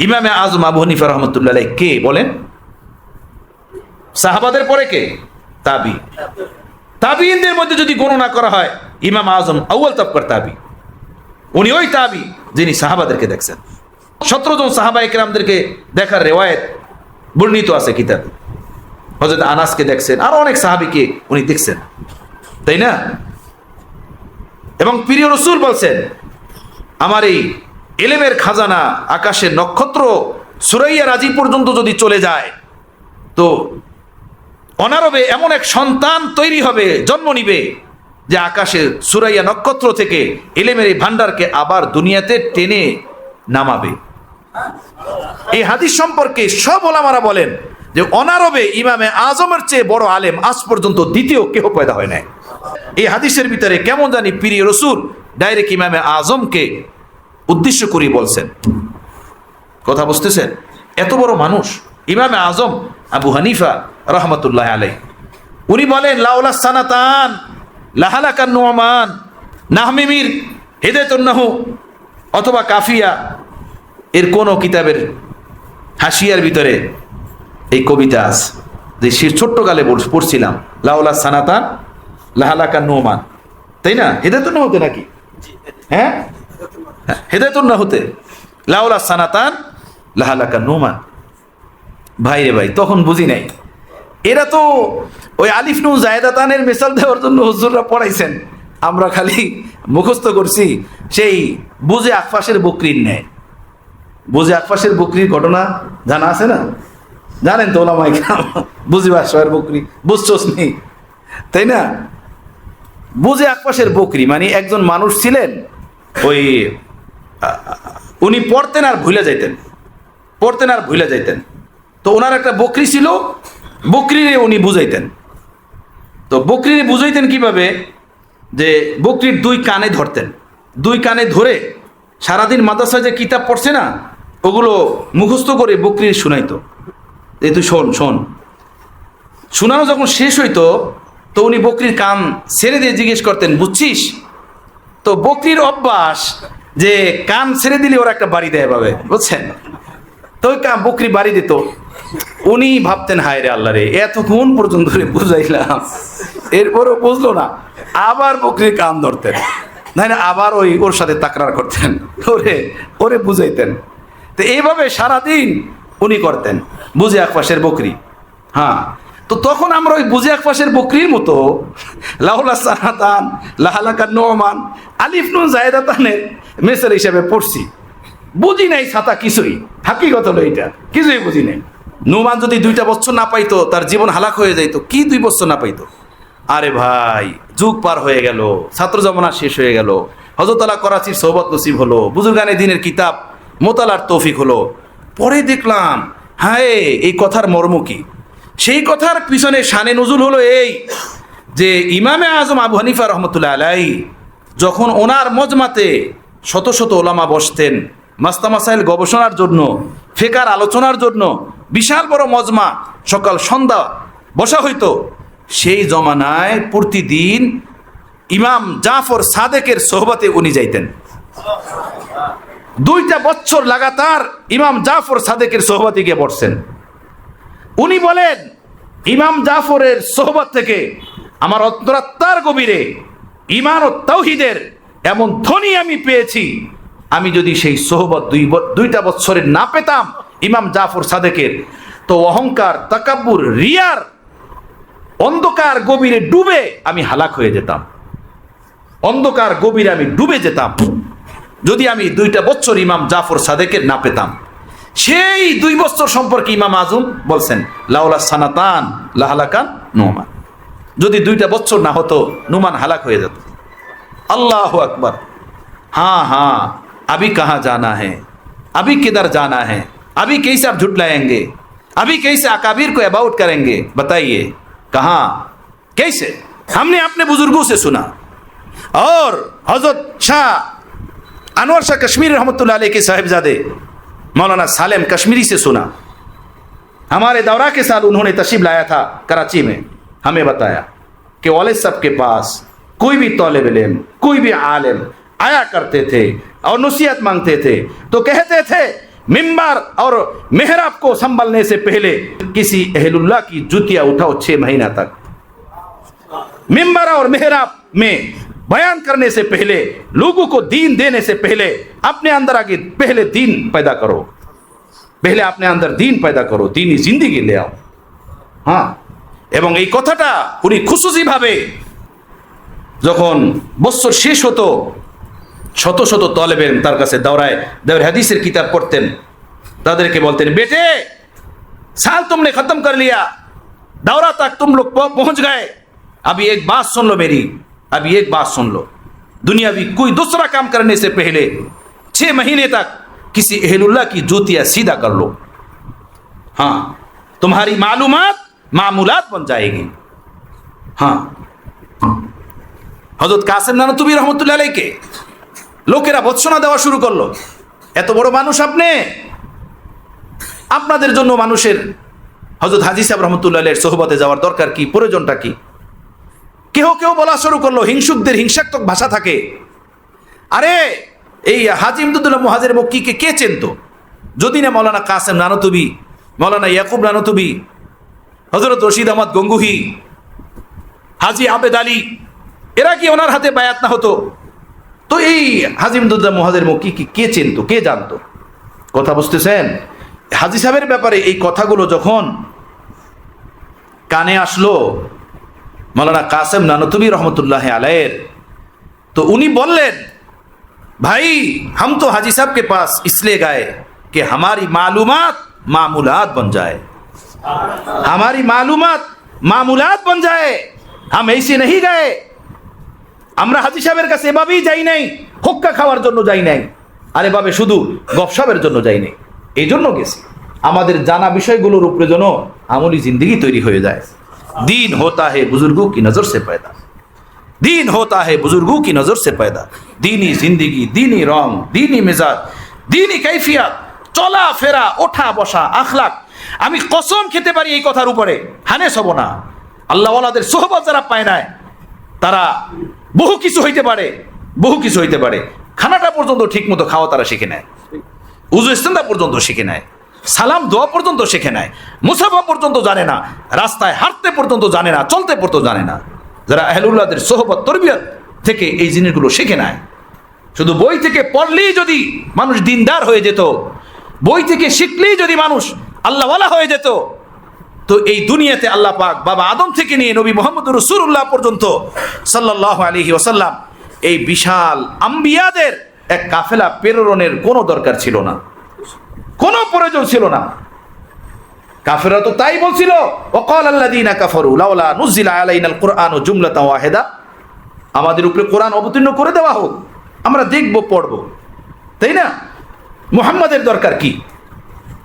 Speaker 2: ইমামে আজম আবু হানিফা রহমতুল্লাহ আলাইহি কে বলেন? সাহাবাদের পরে কে? তাবি। তাবিইনদের মধ্যে যদি গণনা করা হয়, ইমাম আজম আউয়াল তাবকার তাবি, উনি ওই তাবি যিনি সাহাবাদেরকে দেখছেন। 17 জন সাহাবা একরামদেরকে দেখার রেওয়ায়েত বর্ণিত আছে কিতাবে। হযরত আনাসকে দেখছেন, আরো অনেক সাহাবীকে উনি দেখছেন, তাই না? এবং প্রিয় রাসূল বলছেন, আমার এই ইলমের খাজানা আকাশের নক্ষত্র সুরাইয়া রাজি পর্যন্ত যদি চলে যায়, তো অনারবে এমন এক সন্তান তৈরি হবে, জন্ম নিবে, যে আকাশের সুরাইয়া নক্ষত্র থেকে ইলমের এই ভান্ডারকে আবার দুনিয়াতে টেনে নামাবে। এই হাদিস সম্পর্কে সব ওলামারা বলেন যে অনারবে ইমামে আজমের চেয়ে বড় আলেম আজ পর্যন্ত দ্বিতীয় কেউ পয়দা হয় নাই। এই হাদিসের ভিতরে কেমন জানি প্রিয় রাসূল ডাইরেক্ট ইমামে আজমকে উদ্দেশ্য করে বলছেন। কথা বুঝতেছেন? এত বড় মানুষ ইমামে আজম আবু হানিফা রহমতুল্লাহ আলাইহি, উনি বলেন লাউলা সানাতান লাহালাকান নুমান, নাহমিমির হিদায়াতুন নাহু অথবা কাফিয়া এর কোন কিতাবের হাসিয়ার ভিতরে এই কবিতা আছে, যে সে ছোট্টকালে পড়ছিলাম, লাউলা সানাতান লাহালাকান নুমান, তাই না? হিদায়াতুন নাহুতে নাকি? হ্যাঁ, হিদায়াতুন নাহুতে লাউলা সানাতান লাহালাকান নুমান। ভাই রে ভাই, তখন বুঝি নাই। এরা তো ওই আলিফ নুন জায়দাতানের মিসাল দেওয়ার জন্য হুজুররা পড়াইছেন, আমরা খালি মুখস্থ করছি সেই বুঝে আকফাসের বকরির ন্যায়। বুঝে আকফাসের বকরির ঘটনা জানা আছে না? জানেন তো ওলামায়ে কেরাম, বুঝি বাদশাহের বকরি বুঝছস নি, তাই না? বুঝে আকফাসের বকরি মানে একজন মানুষ ছিলেন, ওই উনি পড়তেন আর ভুলে যাইতেন, পড়তেন আর ভুলে যাইতেন। তো ওনার একটা বকরি ছিল, বকরিরে উনি বুঝাইতেন। তো বকরিরে বুঝাইতেন কিভাবে? যে বকরির দুই কানে ধরতেন, দুই কানে ধরে সারাদিন মাদ্রাসায় যে কিতাব পড়ছে না ওগুলো মুখস্থ করে বকরির শুনাইতো, এই তুই শোন শোন। শোনানো যখন শেষ হইতো তো উনি বকরির কান ছেড়ে দিয়ে জিজ্ঞেস করতেন, বুঝছিস? তো বকরির অভ্যাস যে কান ছেড়ে দিলে ওরা একটা বাড়ি দেয় পাবে, বুঝছেন? তো ওই বকরি বাড়ি দিত। উনি ভাবতেন, হায় রে আল্লাহ রে, এতক্ষণ পর্যন্ত বুঝাইলাম, এরপরও বুঝলো না। আবার বকরির কান ধরতেন, নাই না আবার ওর সাথে তাকরার করতেন, ওরে বুঝাইতেন। তো এইভাবে সারাদিন উনি করতেন বুঝে আকফাসের বকরি। হ্যাঁ, তো তখন আমরা ওই বুঝে আকফাসের বকরির মতো লাউলা সানাতান লাহালাকান নুমান আলিফ নুন জায়দাতানের মেসেল হিসাবে পড়ছি, বুঝি নাই ছাতা কিছুই। হাকিকত হলো এইটা, কিছুই বুঝি নাই। নুমান যদি 2টা বছর না পাইতো তার জীবন হালাক হয়ে যাইতো। কি 2 বছর না পাইতো? আরে ভাই, যুগ পার হয়ে গেল, ছাত্র জমানা শেষ হয়ে গেল, হযরত আলা করাচির সোহবত নসিব হলো, বুজুর্গানে দিনের কিতাব মোতালার তৌফিক হলো। পরে দেখলাম, হায়, এই কথার মর্ম কি? সেই কথার পিছনে শানে নজুল হলো এই যে ইমামে আজম আবু হানিফা রহমতুল্লাহ আলাইহি যখন ওনার মজমাতে শত শত ওলামা বসতেন মাসলা মাসাইল গবেষণার জন্য, ফিকহের আলোচনার জন্য, বিশাল বড় মজমা সকাল সন্ধ্যা বসা হইতো। সেই জমানায় প্রতিদিন ইমাম জাফর সাদেকের সোহবতে উনি যাইতেন। 2টা বছর লাগাতার ইমাম জাফর সাদেকের সোহবতে গিয়ে বসছেন। উনি বলেন, ইমাম জাফরের সোহবত থেকে আমার অন্তরাত্মার গভীরে ঈমান ও তাওহীদের এমন ধ্বনি আমি পেয়েছি, আমি যদি সেই সোহবত 2টা বছরের না পেতাম ইমাম জাফর সাদেকের, তো অহংকার, তাকাব্বুর, রিয়ার অন্ধকার গভীরে ডুবে আমি হালাক হয়ে যেতাম। অন্ধকার গভীরে আমি ডুবে যেতাম যদি আমি 2টা বছর ইমাম জাফর সাদেকের না পেতাম। সেই 2 বছর সম্পর্কে ইমাম আজম বলছেন, লাউলা সানাতান লাহালাকান নুমান, যদি 2টা বছর না হতো নুমান হালাক হয়ে যেত। আল্লাহু আকবার। हाँ हाँ, अभी कहाँ जाना है, अभी किधर जाना है, अभी कैसे आप झुटलाएंगे, अभी कैसे अकाबिर को अबाउट करेंगे, बताइए कहाँ कैसे? हमने अपने बुजुर्गों से सुना और हजरत शाह अनवर शाह कश्मीरी रहमतुल्लाह अलैह के साहिबजादे मौलाना सालेम कश्मीरी से सुना। हमारे दौरा के साथ उन्होंने तशरीफ लाया था कराची में, हमें बताया कि वालिद साहब के पास कोई भी तौलिब इल्म, कोई भी आलिम आया करते थे और नसीहत मांगते थे, तो कहते थे मिंबर और मेहराब को संभलने से पहले किसी अहलुल्लाह की जुतियां उठाओ 6 महीना तक। मिंबर और मेहराब में बयान करने से पहले, लोगों को दीन देने से पहले अपने अंदर आगे पहले दीन पैदा करो, पहले अपने अंदर दीन पैदा करो, दीनी जिंदगी ले आओ। হ্যাঁ, এবং এই কথাটা উনি খুশুসিভাবে যখন বছর শেষ হতো শত শত তলেবেন তার কাছে দৌড়ায় দেওয়ার হাদিসের কিতাব পড়তেন, তাদেরকে বলতেন, বেटे साल तुमने खत्म कर लिया, दौरा तक तुम लोग पहुंच गए, अभी एक बात सुन लो मेरी, अभी एक बात सुन लो, दुनियावी कोई दूसरा काम करने से पहले 6 महीने तक किसी अहलुल्लाह की जूतियां सीधा कर लो। हाँ, तुम्हारी मालूमात मामूलात बन जाएगी। हाँ, হযরত কাসেম নানুতুবি রহমতুল্লাহ আলাইকে লোকেরা ভৎসনা দেওয়া শুরু করলো, এত বড় মানুষ আপনি, আপনাদের জন্য মানুষের হযরত হাজী সাহেব রহমতুল্লাহ আলাইহির সোহবতে যাওয়ার দরকার কি, প্রয়োজনটা কি? কেউ কেউ বলা শুরু করলো, হিংসুকদের হিংসাত্মক ভাষা থাকে, আরে এই হাজী ইমদাদুল্লাহ মুহাজির মক্কিকে কে চেনতো? যদি না মৌলানা কাসেম নানুতুবি, মৌলানা ইয়াকুব নানুতুবি, হযরত রশিদ আহমদ গঙ্গুহি, হাজী আবেদ আলী, এরা কি ওনার হাতে বায়াত না হতো? তো এই হাজী ইমদাদুল্লাহ মুহাজির মক্কিকে কে চেনতো, কে জানতো? কথা বুঝতেছেন? হাজী সাহেবের ব্যাপারে এই কথাগুলো যখন কানে আসলো मौलाना कासिम नानुतुबी रहमतुल्लाह अलैह, तो उन्हीं बोलें, भाई हम तो हाजी साहब के पास इसलिए गए कि हमारी मालूमात मामूलात बन जाए, हमारी मालूमात मामूलात बन जाए, हम ऐसे नहीं गए, আমরা হাজী সাহেবের কাছে এভাবেই যাই নাই হুক্কা খাওয়ার জন্য যাই নাই, আরে বাবে শুধু গপসপের জন্য যাই নাই, এই জন্য গেছি আমাদের জানা বিষয়গুলোর উপরে যেন আমলি জিন্দেগি তৈরি হয়ে যায়। दीन होता है बुजुर्गों की नजर से पैदा, दीन होता है बुजुर्गों की नजर से पैदा, दीनी जिंदगी, दीनी रंग, दीनी मिजाज, दीनी कैफियत, চলা ফেরা, ওঠা বসা, আখলাক, আমি কসম খেতে পারি এই কথার উপরে, হানেস হব না, আল্লাহ ওয়ালাদের সোহবত যারা পায় না তারা বহু কিছু হইতে পারে, বহু কিছু হইতে পারে, খানাটা পর্যন্ত ঠিক মতো খাওয়া তারা শিখে নেয়, উযু ইস্তেঞ্জা পর্যন্ত শিখে নেয়, সালাম দোয়া পর্যন্ত শিখে নেয়, মুসাফা পর্যন্ত জানে না, রাস্তায় হাঁটতে পর্যন্ত জানে না, চলতে পর্যন্ত জানে না। যারা আহলুল্লাহদের সোহবত তরবিয়ত থেকে এই জিনিসগুলো শিখে নেয়, শুধু বই থেকে পড়লেই যদি মানুষ দিনদার হয়ে যেত, বই থেকে শিখলেই যদি মানুষ আল্লাহওয়ালা হয়ে যেত, তো এই দুনিয়াতে আল্লাহ পাক বাবা আদম থেকে নিয়ে নবী মুহাম্মদ রাসূলুল্লাহ পর্যন্ত সাল্লাল্লাহু আলাইহি ওয়াসাল্লাম এই বিশাল আম্বিয়াদের এক কাফেলা প্রেরণের কোনো দরকার ছিল না, কোনো প্রয়োজন ছিল না। কাফেররা তো তাই বলছিল, ওয়াকাল আল্লাযীনা কাফারু লাউলা নুজিলা আলাইনাল কুরআনু জুমলাতান ওয়াহিদা, আমাদের উপরে কোরআন অবতীর্ণ করে দেওয়া হোক, আমরা দেখব পড়ব, তাই না? মুহাম্মাদের দরকার কি?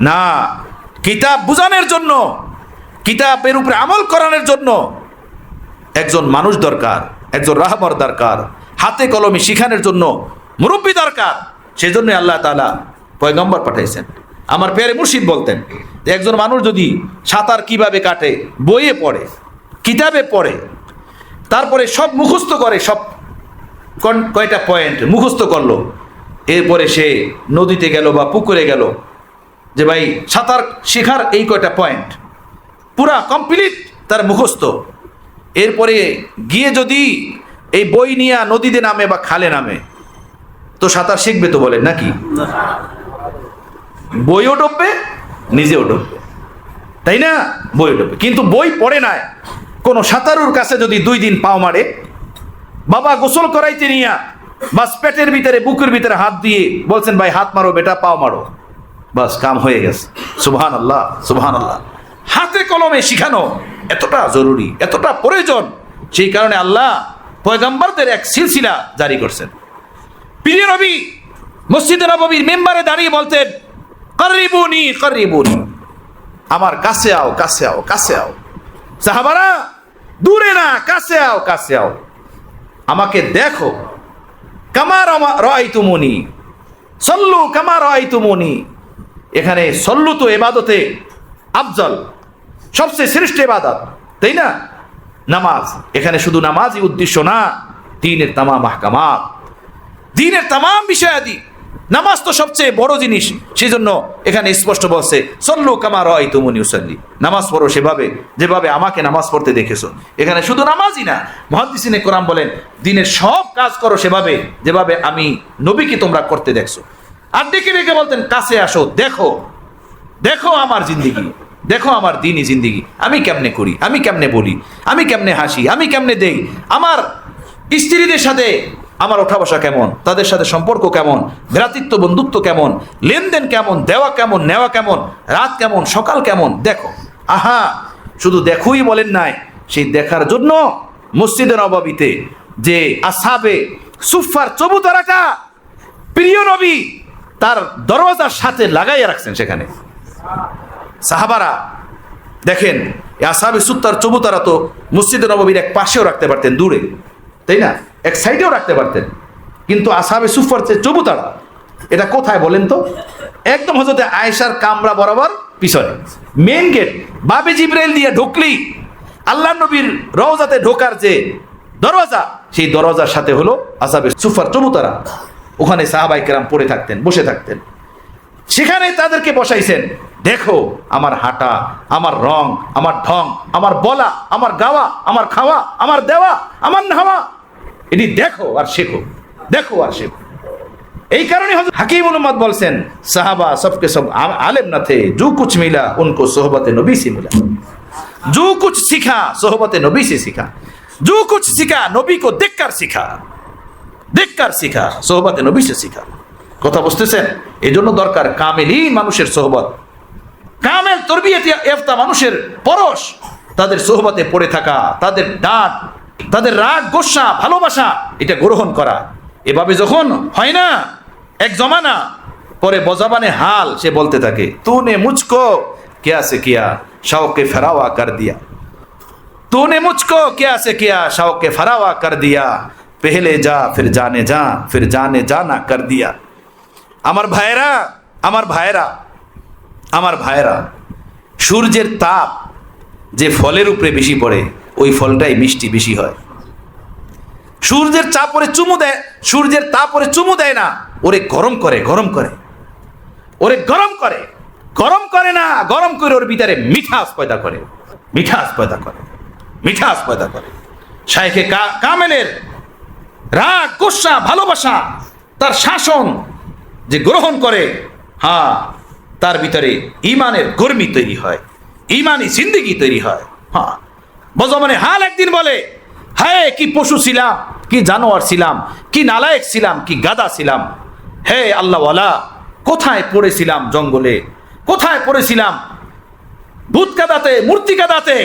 Speaker 2: না, কিতাব বুঝানোর জন্য, কিতাবের উপরে আমল করানোর জন্য একজন মানুষ দরকার, একজন রাহবার দরকার, হাতে কলমে শিখানোর জন্য মুরব্বী দরকার। সেজন্য আল্লাহ তাআলা পয়গম্বর পাঠাইছেন। আমার প্যারে মুর্শিদ বলতেন যে একজন মানুষ যদি সাঁতার কিভাবে কাটে বইয়ে পড়ে, কিতাবে পড়ে, তারপরে সব মুখস্থ করে, সব কয়টা পয়েন্ট মুখস্থ করলো, এরপরে সে নদীতে গেল বা পুকুরে গেল, যে ভাই সাঁতার শেখার এই কয়টা পয়েন্ট পুরা কমপ্লিট তার মুখস্থ, এরপরে গিয়ে যদি এই বই নিয়ে নদীতে নামে বা খালে নামে, তো সাঁতার শিখবে তো বলেন নাকি? বইও ডুববে, নিজেও ডুববে, তাই না? বইও ডুববে, কিন্তু বই পড়ে নাই। কোন সাঁতারুর কাছে যদি 2 দিন পাও মারে, বাবা গোসল করাইতে নিয়া বাস পেটের ভিতরে বুকের ভিতরে হাত দিয়ে বলছেন, ভাই হাত মারো বেটা, পাও মারো, বাস কাম হয়ে গেছে। সুবহানাল্লাহ, সুবহানাল্লাহ। হাতে কলমে শিখানো এতটা জরুরি, এতটা প্রয়োজন, সেই কারণে আল্লাহ পয়গম্বরদের এক সিলসিলা জারি করছেন। প্রিয় নবী মসজিদে নববীর মেম্বারে দাঁড়িয়ে বলতেন, করিবুনি করিবুনি, আমার কাছে আও, কাছে আও, কাছে আও। সাহাবারা দূরে না, কাছে আও, কাছে আও, আমাকে দেখো। কামা রাআইতুমুনি সল্লু কামা রাআইতুমুনি, এখানে সল্লু তো ইবাদতে আফজল, সবচেয়ে শ্রেষ্ঠ ইবাদত, তাই না? নামাজ, এখানে শুধু নামাজই উদ্দেশ্য না, দ্বীনের তামাম আহকামাত, দ্বীনের তামাম বিষয়াদি নামাজ তো সবচেয়ে বড় জিনিস, সেই জন্য এখানে স্পষ্ট বলছে সল্লু কামা রাআইতুমুনি উসাল্লি, নামাজ পড়ো সেভাবে যেভাবে আমাকে নামাজ পড়তে দেখেছো। এখানে শুধু নামাজই না, মুহাদ্দিসিনে কোরআন বলেন দিনের সব কাজ করো সেভাবে যেভাবে আমি নবীকে তোমরা করতে দেখছো। আর ডেকে ডেকে বলতেন কাছে আসো, দেখো দেখো আমার জিন্দিগি, দেখো আমার দিনই জিন্দিগি, আমি কেমনে করি, আমি কেমনে বলি, আমি কেমনে হাসি, আমি কেমনে দেই, আমার স্ত্রীদের সাথে আমার ওঠা বসা কেমন, তাদের সাথে সম্পর্ক কেমন, ভ্রাতৃত্ব বন্ধুত্ব কেমন, লেনদেন কেমন, দেওয়া কেমন, নেওয়া কেমন, রাত কেমন, সকাল কেমন, দেখো। আহা, শুধু দেখোই বলেন নাই, সেই দেখার জন্য মসজিদে নববীতে যে আসহাবে সুফফার চবুতরাটা প্রিয় নবী তার দরওয়াজার সাথে লাগাইয়া রাখছেন সেখানে। সাহাবারা দেখেন, আসহাবে সুফফার চবুতরা তো মসজিদে নববীর এক পাশেও রাখতে পারতেন, দূরে, তাই না, এক সাইডেও রাখতে পারতেন, কিন্তু আসহাবে সুফফার যে চবুতরা এটা কোথায় বলেন তো? একদম হযরতে আয়েশার কামরা বরাবর পিছনে, মেন গেট, বাবে জিবরাইল দিয়ে ঢুকলি আল্লাহ নবীর রওজাতে ঢোকার যে দরওয়াজা, সেই দরওয়াজার সাথে হলো আসহাবে সুফফার চবুতরা। ওখানে সাহাবায়ে কেরাম পড়ে থাকতেন, বসে থাকতেন, সেখানে তাদেরকে বসাইছেন। দেখো আমার হাঁটা, আমার রং, আমার ঢং, আমার বলা, আমার গাওয়া, আমার খাওয়া, আমার দেওয়া, আমার নাওয়া, এটি দেখো আর শেখো, দেখো আর শেখো। এই কারণে হযরত হাকিমুল উম্মত বলছেন সাহাবা সবকে সব আলেম না থে, जो कुछ मिला उनको सोहबत नबी से मिला, जो कुछ सीखा सोहबत नबी से सीखा, जो कुछ सीखा नबी को देखकर सीखा, দেখকার শিখা, সোহবতে নবী সে শিখা। কথা বুঝতেছেন? এই জন্য দরকার কামেলই মানুষের সোহবত, কামেল তরবিয়ত ইয়াফতা মানুষের পরশ, তাদের সোহবতে পড়ে থাকা, তাদের ডাক, তাদের রাগ, গোসা, ভালোবাসা, এটা গ্রহণ করা। এভাবে যখন হয় না এক জমানা, পরে বজাবানে হাল সে বলতে থাকে তूने मुझको क्या से किया शौक फरावा कर दिया, तूने मुझको क्या से किया शौक फरावा कर दिया, पहले जा फिर जाने जाना कर दिया। আমার ভাইরা, আমার ভাইরা, আমার ভাইরা, সূর্যের তাপ যে ফলের উপরে বেশি পড়ে ওই ফলটাই মিষ্টি বেশি হয়। সূর্যের চাপ পরে চুমু দেয়, সূর্যের তাপ পরে চুমু দেয় না, ওরে গরম করে, গরম করে, ওরে গরম করে, গরম করে না, গরম করে ওর ভিতরে মিঠাস পয়দা করে, মিঠাস পয়দা করে, মিঠাস পয়দা করে। শাইখে কামেলের রাগ, গোসা, ভালোবাসা, তার শাসন যে গ্রহণ করে, হ্যাঁ, তার ভিতরে ইমানের গর্মি তৈরি হয়, ইমানি জিন্দেগি তৈরি হয়। হ্যাঁ, বজমানে হাল একদিন বলে, হ্যাঁ কি পশু ছিলাম, কি জানোয়ার ছিলাম, কি নালায়েক ছিলাম, কি গাদা ছিলাম, হে আল্লাহওয়ালা, কোথায় পড়েছিলাম জঙ্গলে, কোথায় পড়েছিলাম ভূত কাদাতে, মূর্তি কাদাতে,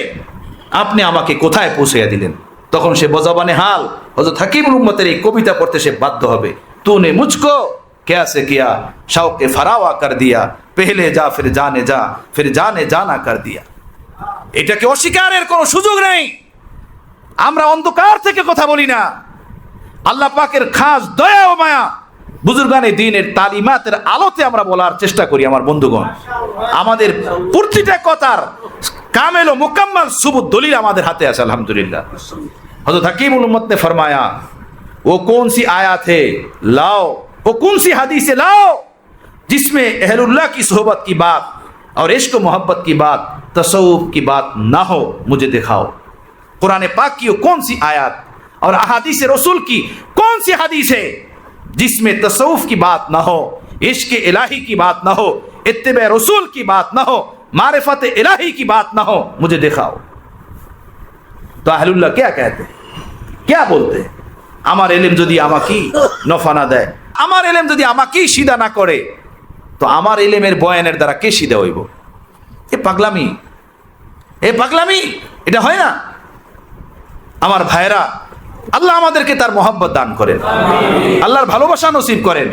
Speaker 2: আপনি আমাকে কোথায় পৌঁছাইয়া দিলেন। তখন সে বজাবানে হাল হযরত হাকিমুল উম্মতের এই কবিতা পড়তে সে বাধ্য হবে। तूने मुझको क्या से किया शौक फरावा कर दिया, पहले जा फिर जाने जाना कर दिया। এটাকে অস্বীকারের কোনো সুযোগ নেই। আমরা অন্ধকার থেকে কথা বলি না, আল্লাহ পাকের খাস দয়া ও মায়া বুজুর্গানে দ্বীনের তালিমাতের আলোতে আমরা বলার চেষ্টা করি। আমার বন্ধুগণ, আমাদের প্রতিটা কথার কামেল ও মুকাম্মাল সুবুত দলিল আমাদের হাতে আছে আলহামদুলিল্লাহ। হযরত হাকিমুল উম্মত ने फरमाया वो कौन सी आयत है लाओ, वो कौन सी हदीस है लाओ जिसमें अहलुल्लाह की सोहबत की बात और इश्क मोहब्बत की बात, तसव्वुफ की बात ना हो, मुझे दिखाओ। कुरान पाक की वो कौन सी आयत और अहादीस रसूल की कौन सी हदीस है जिसमें तसव्वुफ की बात ना हो, इश्क इलाही की बात ना हो, इत्तिबा रसूल की बात ना हो, मारिफत इलाही की बात ना हो, मुझे दिखाओ। तो अहलुल्लाह क्या कहते हैं, क्या बोलते हैं? আমার এলেম যদি আমাকেই নফা না দেয়, আমার এলেম যদি আমাকেই সিধা না করে, তো আমার এলেমের বয়ানের দ্বারা কে সিধা হইব? এ পাগলামি, এ পাগলামি, এটা হয় না। আমার ভাইরা, আল্লাহ আমাদেরকে তার মহব্বত দান করেন, আল্লাহর ভালোবাসা নসিব করেন।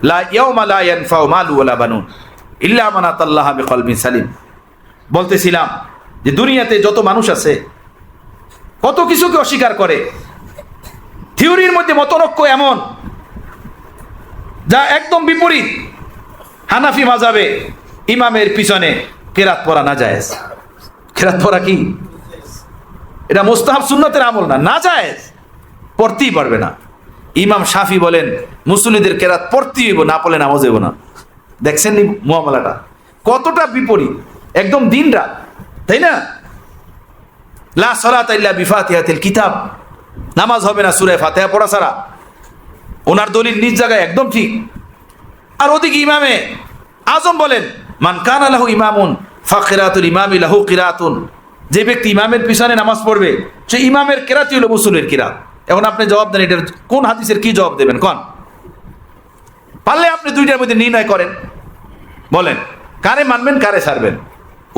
Speaker 2: লা ইয়াউমা লা ইয়ানফাউ মালু ওয়ালা বানুন ইল্লা মান আতাল্লাহা বিকলবিন সালিম। বলতেছিলাম যে দুনিয়াতে যত মানুষ আছে কত কিছুকে অস্বীকার করে। থিওরির মধ্যে মতনৈক্য এমন যা একদম বিপরীত। হানাফি মাযহাবে ইমামের পিছনে কেরাত পড়া নাজায়েজ। কেরাত পড়া কি? এটা মুস্তাহাব সুন্নতের আমল না, নাজায়েজ, পড়তেই পারবে না। ইমাম শাফি বলেন মুসল্লিদের কেরাত পড়তেই হইব, না পড়লে নামাজ হইব না। দেখছেন নি মুআমালাটা কতটা বিপরীত, একদম দিন রাত, তাই না? লা সালাতা ইল্লা বিফাতিহাতিল কিতাব, নামাজ হবে না সূরা ফাতিহা পড়া ছাড়া। ওনার দলিল নিজ জায়গায় একদম ঠিক। আর ওদিকে ইমামে আজম বলেন মান কানা লাহু ইমামুন ফাকিরাতুল ইমামি লাহু কিরাতুন, যে ব্যক্তি ইমামের পিছনে নামাজ পড়বে সে ইমামের কিরাতই হলো মুসল্লির কিরাত। এখন আপনি জবাব দেন, এটার কোন হাদিসের কি জবাব দেবেন কোন? পারলে আপনি দুইটার মধ্যে নির্ণয় করেন, বলেন কারে মানবেন কারে ছাড়বেন।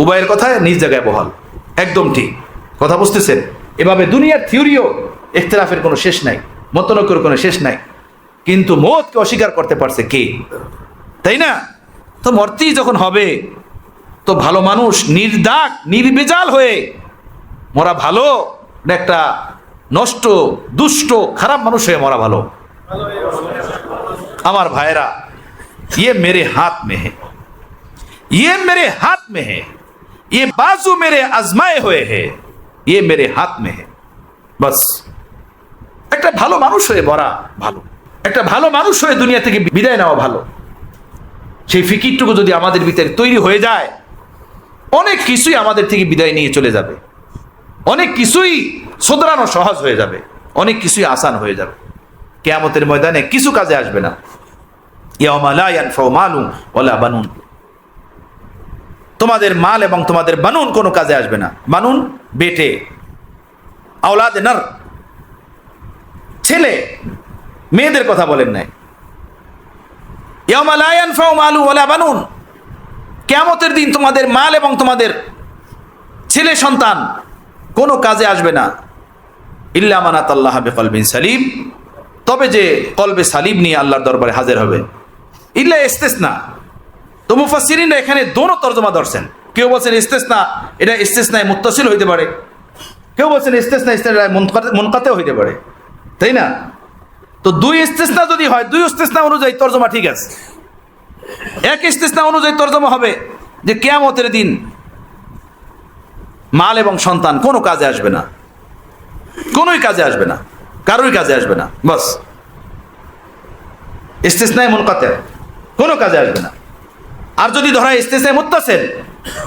Speaker 2: উভয়ের কথায় নিজ জায়গায় বহাল, একদম ঠিক কথা বুঝতেছেন। এভাবে দুনিয়ার থিওরিও ইখতিলাফের কোনো শেষ নাই, মতনৈক্যের কোনো শেষ নাই, কিন্তু মওতকে অস্বীকার করতে পারছে কে? তাই না? তো মরতেই যখন হবে তো ভালো মানুষ নির্দাগ নির্বেজাল হয়ে মরা ভালো না একটা নষ্ট দুষ্ট খারাপ মানুষ হয়ে মরা ভালো? আমার ভাইরা, ये मेरे हाथ में है, ये मेरे हाथ में है, ये बाजू मेरे आजमाए हुए है, ये मेरे हाथ में है। बस একটা ভালো মানুষ হয়ে মরা ভালো, একটা ভালো মানুষ হয়ে দুনিয়া থেকে বিদায় নেওয়া ভালো। সেই ফিকিরটুকু যদি আমাদের ভিতরে তৈরি হয়ে যায়, অনেক কিছুই আমাদের থেকে বিদায় নিয়ে চলে যাবে, অনেক কিছুই শোধরানো সহজ হয়ে যাবে, অনেক কিছুই আসান হয়ে যাবে। কিয়ামতের ময়দানে কিছু কাজে আসবে না। ইয়াউমা লা ইয়ানফাউ মালুন ওয়ালা বানুন, তোমাদের মাল এবং তোমাদের বানুন কোনো কাজে আসবে না। বানুন বেটে, আওলাদে নর ছেলে মেয়েদের কথা বলেন নাই। ইয়াউমা লা ইয়ানফাউ মালুন ওয়ালা বানুন, কিয়ামতের দিন তোমাদের মাল এবং তোমাদের ছেলে সন্তান কোনো কাজে আসবে না। ইল্লা মান আতাল্লাহ বিকলবিন সালিম, তবে যে কলবে সালিম নিয়ে আল্লাহর দরবারে হাজির হবে। ইল্লা ইস্তিসনা, তো মুফাসসিরিনরা এখানে দোনো তরজমা ধরছেন। কেউ বলছেন ইস্তিসনা, এটা ইস্তিসনায়ে মুত্তাসিল হইতে পারে, কেউ বলছেন ইস্তিসনা ইস্তিসনায়ে মুনকাতি হইতে পারে, তাই না? তো দুই ইস্তিসনা যদি হয়, দুই ইস্তিসনা অনুযায়ী তরজমা ঠিক আছে। এক ইস্তিসনা অনুযায়ী তরজমা হবে যে কিয়ামতের দিন মাল এবং সন্তান কোনো কাজে আসবে না, কোনোই কাজে আসবে না, কারোই কাজে আসবে না। বাস ইস্তিসনায়ে মুনকাতি, কোনো কাজে আসবে না। আর যদি ধরা ইস্তিসনায়ে মুত্তাসিল,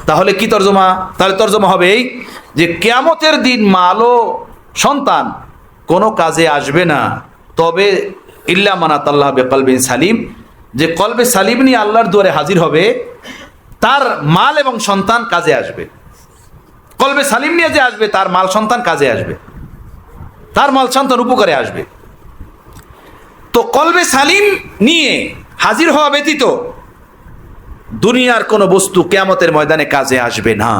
Speaker 2: তাহলে কি তরজমা? তাহলে তরজমা হবে এই যে কিয়ামতের দিন মাল ও সন্তান কোনো কাজে আসবে না, তবে ইল্লা মান আতাল্লাহ বিকলবিন সালিম, যে কলবে সালিম নিয়ে আল্লাহর দুয়ারে হাজির হবে তার মাল এবং সন্তান কাজে আসবে। কলবে সালিম নিয়ে যে আসবে তার মাল সন্তান কাজে আসবে, তার মাল সন্তান উপকারে আসবে। তো কলবে সালিম নিয়ে হাজির হওয়া ব্যতীত দুনিয়ার কোনো বস্তু কিয়ামতের ময়দানে কাজে আসবে না,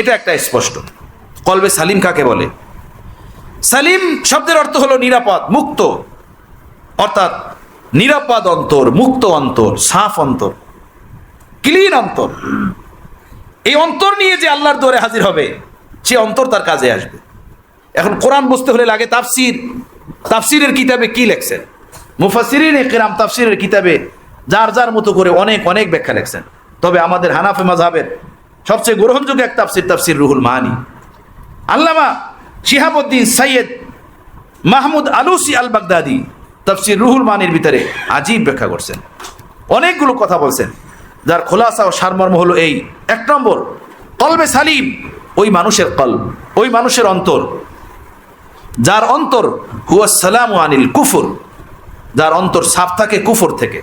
Speaker 2: এটা একটা স্পষ্ট। কলবে সালিম কাকে বলে? সালিম শব্দের অর্থ হলো নিরাপদ, মুক্ত, অর্থাৎ নিরাপদ অন্তর, মুক্ত অন্তর, সাফ অন্তর, ক্লিন অন্তর। এই অন্তর নিয়ে যে আল্লাহর দোরে হাজির হবে সে অন্তর তার কাজে আসবে। এখন কোরআন বুঝতে হলে লাগে তাফসির। তাফসিরের কিতাবে কি লেখছেন মুফাসসিরিনে কিরাম, তাফসিরের কিতাবে যার যার মতো করে অনেক অনেক ব্যাখ্যা লেখছেন। তবে আমাদের হানাফি মাযহাবের সবচেয়ে গ্রহণযোগ্য এক তাফসির, তাফসির রুহুল মানি। আল্লামা শিহাবুদ্দিন সৈয়দ মাহমুদ আলুসি আল বাগদাদি তাফসির রুহুল মানির ভিতরে আজীব ব্যাখ্যা করছেন, অনেকগুলো কথা বলছেন, যার খোলাসা ও সারমর্ম হলো এই। এক নম্বর, কলবে সালিম ওই মানুষের কলব, ওই মানুষের অন্তর, যার অন্তর হুয়া সালামু আনিল কুফর, যার অন্তর সাফ থাকে কুফর থেকে,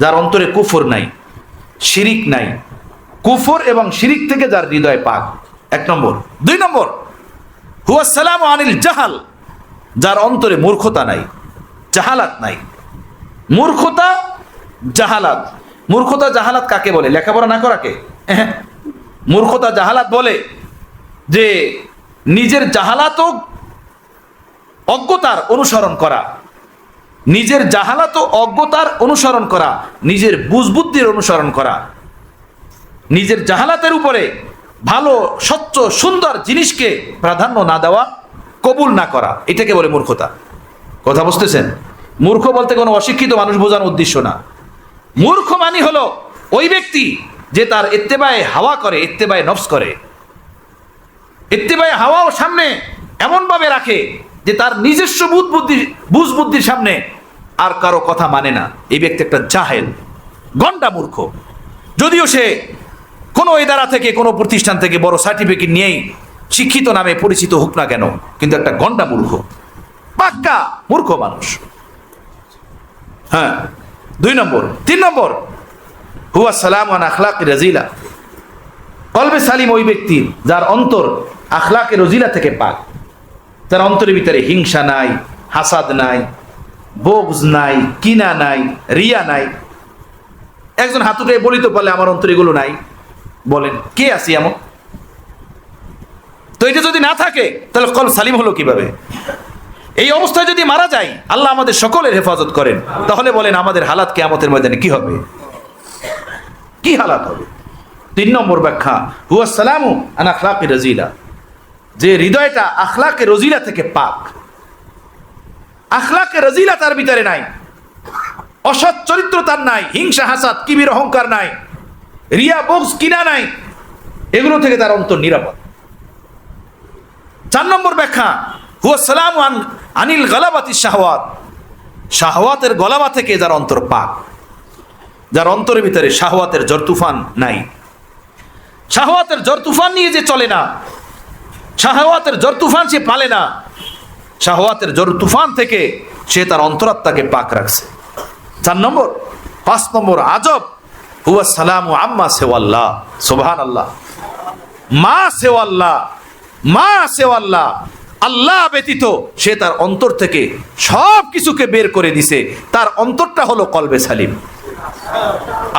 Speaker 2: যার অন্তরে কুফর নাই, শিরিক নাই, কুফর এবং শিরিক থেকে যার হৃদয় পাক, এক নম্বর। দুই নম্বর, হুয়া সালামু আনিল জাহাল, যার অন্তরে মূর্খতা নাই, জাহালাত নাই। মূর্খতা জাহালাত, মূর্খতা জাহালাত কাকে বলে? লেখাপড়া না করাকে মূর্খতা জাহালাত বলে, যে নিজের জাহালাত ও অজ্ঞতার অনুসরণ করা, নিজের জাহালাত ও অজ্ঞতার অনুসরণ করা, নিজের বুঝবুদ্ধির অনুসরণ করা, নিজের জাহালাতের উপরে ভালো স্বচ্ছ সুন্দর জিনিসকে প্রাধান্য না দেওয়া, কবুল না করা, এটাকে বলে মূর্খতা। কথা বুঝতেছেন? মূর্খ বলতে কোনো অশিক্ষিত মানুষ বোঝানোর উদ্দেশ্য না। মূর্খ মানে হলো ওই ব্যক্তি যে তার ইত্তেবায়ে হাওয়া করে, ইত্তেবায়ে নফস করে, ইত্তেবায়ে হাওয়াও সামনে এমনভাবে রাখে যে তার নিজস্ব বুঝ বুদ্ধির সামনে আর কারো কথা মানে না, এই ব্যক্তি একটা জাহেল, গন্ডা মূর্খ। যদিও সে কোনো ইদারা থেকে, কোনো প্রতিষ্ঠান থেকে বড় সার্টিফিকেট নিয়েই শিক্ষিত নামে পরিচিত হোক না কেন, কিন্তু একটা গন্ডা মূর্খ, পাক্কা মূর্খ মানুষ। হ্যাঁ, 2 নম্বর। 3 নম্বর, হুয়া সালাম আন আখলাকি রাজিলা। কলবে সালিম ওই ব্যক্তি যার অন্তর আখলাকে রজিলা থেকে পাক, যার অন্তরের ভিতরে হিংসা নাই, হাসাদ নাই, বগজ নাই, কিনা নাই, রিয়া নাই। একজন হাত উঠে বলিতে পারলে আমার অন্তরে এগুলো নাই, বলেন কে আছি এমন? তো এটা যদি না থাকে তাহলে কল সালিম হলো কিভাবে? এই অবস্থায় যদি মারা যায়, আল্লাহ আমাদের সকলের হেফাজত করেন, তাহলে বলেন আমাদের হালাত কিয়ামতের ময়দানে কি হবে? কি হালাত হবে? 3 নম্বর ব্যাখ্যা, হুয়া সালামু আন আখলাকি রাজিলা, যে হৃদয়টা আখলাকে রজিলা থেকে পাক। আখলাকে রজিলা তার ভিতরে নাই, অসৎ চরিত্র তার নাই, হিংসা হাসাদ কিবির অহংকার নাই, রিয়া বগজ কিনা নাই, এগুলো থেকে তার অন্তর নিরাপদ। 4 নম্বর ব্যাখ্যা, হুয়া সালামু আনিল গালাবাতি শাহওয়াত, শাহওয়াতের গলাবা থেকে যার অন্তর পাক, যার অন্তরের ভিতরে শাহওয়াতের ঝড় তুফান নাই। শাহওয়াতের ঝড় তুফান নিয়ে যে চলে না, শাহওয়াতের ঝড় তুফান সে পালে না, শাহওয়াতের ঝড় তুফান থেকে সে তার অন্তরাত্মাকে পাক রাখছে। 4 নম্বর। 5 নম্বর, আজব, হুয়া সালামু আম্মা সেওয়াল্লাহ। সুবহানাল্লাহ। মা সেওয়াল্লাহ, মা সেওয়াল্লাহ, আল্লাহ ব্যতীত সে তার অন্তর থেকে সব কিছুকে বের করে দিছে। তার অন্তরটা হলো কলবে সালিম,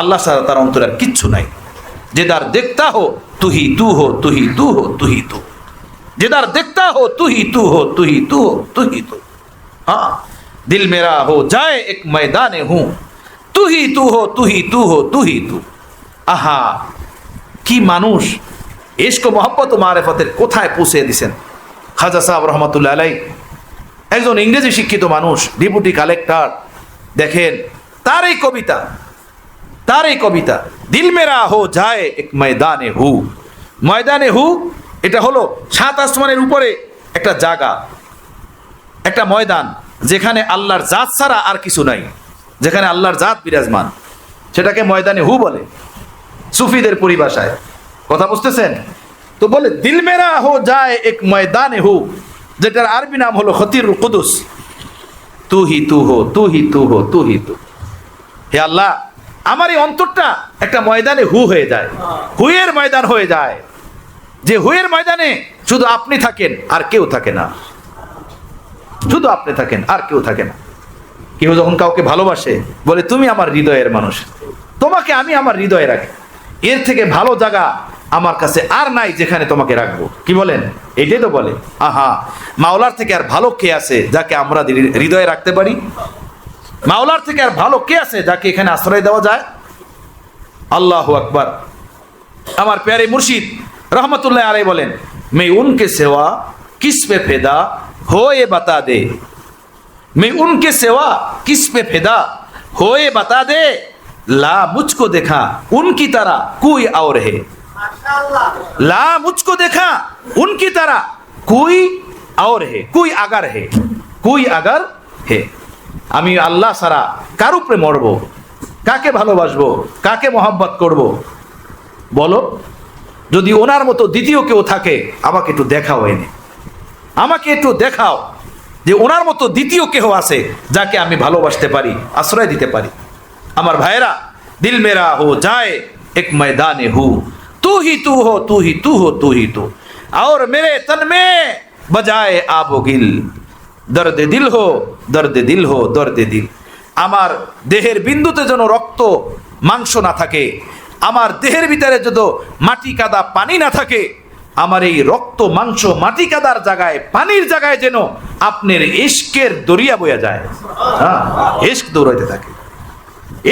Speaker 2: আল্লাহ ছাড়া তার অন্তরে আর কিচ্ছু নাই। যেদার দেখতা হো তুহি তু হো, তুহি তু হো, তুহি তু। যেদার দেখতা হো তুহি তু হো, তুহি তু হো, তুহি তু। हाँ, दिल मेरा हो जाए एक मैदान हूं, तू ही तू हो, तू ही तू हो, तू ही तू। আহা, কি মানুষ ইশক মোহাব্বত ও মারেফতের কোথায় পৌঁছে দিয়েছেন খাজা সাহেব রহমতুল্লাহ আলাইহি। একজন ইংরেজি শিক্ষিত মানুষ, ডেপুটি কালেক্টর। দেখেন তার এই কবিতা, দিল মেরা হো যায় এক ময়দানে হু। ময়দানে হু, এটা হলো 7 আসমানের উপরে একটা জায়গা, একটা ময়দান, যেখানে আল্লাহর জাত ছাড়া আর কিছু নাই, যেখানে আল্লাহর জাত বিরাজমান, সেটাকে ময়দানে হু বলে সুফিদের পরিভাষায়। কথা বুঝতেছেন? তো বলে দিল মেরা হো যায় এক ময়দানে হু, যেটার আরবি নাম হলো খতিরুল কুদুস। তু হি তু হো, তু হি তু হো, তু হি তু। হে আল্লাহ, আমার এই অন্তরটা একটা ময়দানে হু হয়ে যায়, হুয়ের ময়দান হয়ে যায়, যে হুয়ের ময়দানে শুধু আপনি থাকেন আর কেউ থাকে না, শুধু আপনি থাকেন আর কেউ থাকে না। কেউ যখন কাউকে ভালোবাসে বলে তুমি আমার হৃদয়ের মানুষ, তোমাকে আমি আমার হৃদয়ে রাখি, এর থেকে ভালো জায়গা আমার কাছে আর নাই যেখানে তোমাকে রাখবো। কি বলেন? এটাই তো বলে। আহা, মাওলার থেকে আর ভালো কে আছে যাকে আমরা হৃদয়ে রাখতে পারি? মাওলার থেকে আর ভালো কে আছে যাকে এখানে আশ্রয় দেওয়া যায়? আল্লাহু আকবার। আমার প্যারে মুর্শিদ রহমতুল্লাহ আলাইহি বলেন, मैं उनके सिवा किस पे फिदा हो ये बता दे, मैं उनके सिवा किस पे फिदा हो ये बता दे, ला मुझको देखा उनकी तरह कोई और है, ला मुझको देखा उनकी तरह कोई और है, कोई अगर है, कोई अगर है। আমি আল্লাহ ছাড়া কার উপরে মরবো, কাকে ভালোবাসবো, কাকে মহব্বত করব? বলো, যদি ওনার মতো দ্বিতীয় কেউ থাকে আমাকে একটু দেখাও, এনে আমাকে একটু দেখাও যে ওনার মতো দ্বিতীয় কেউ আছে যাকে আমি ভালোবাসতে পারি, আশ্রয় দিতে পারি। আমার ভাইরা, দিল মেরা হো যায় এক ময়দানে হু, তু হি তু হো, তু হি তু হো, তু হি তু। और मेरे तन में बजाए आबो गिल, দর্দ দিল হো, দর্দ দিল হো, দর্দ দিল। আমার দেহের বিন্দুতে যেন রক্ত মাংস না থাকে, আমার দেহের ভিতরে যত মাটি কাদা পানি না থাকে, আমার এই রক্ত মাংস মাটি কাদার জায়গায়, পানির জায়গায় যেন আপনার ইশকের দরিয়া বয়ে যায়। হ্যাঁ, ইশক দৌড়াইতে থাকে,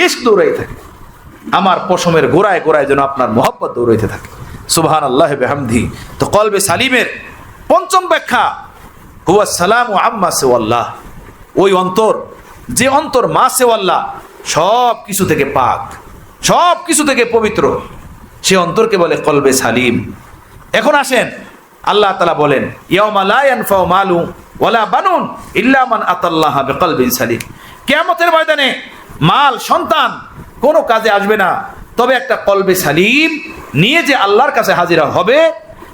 Speaker 2: ইশক দৌড়াইতে থাকে। আমার পশমের গোড়ায় গোড়ায় যেন আপনার মোহাব্বত দৌড়াইতে থাকে। সুবহানাল্লাহ বিহামদিহি। তো কলবে সালিমের 5ম ব্যাখ্যা, হুয়া সালামু আম্মা সেওয়াল্লাহ, ওই অন্তর, যে অন্তর মা সেওয়াল্লাহ, সব কিছু থেকে পাক, সব কিছু থেকে পবিত্র, সে অন্তরকে বলে কলবে সালিম। এখন আসেন, আল্লাহ তাআলা বলেন ইয়াউমা লা ইয়ানফাউ মালু ওয়ালা বানুন ইল্লা মান আতাল্লাহা বিকলবিন সালিম। কিয়ামতের ময়দানে মাল সন্তান কোনো কাজে আসবে না, তবে একটা কলবে সালিম নিয়ে যে আল্লাহর কাছে হাজিরা হবে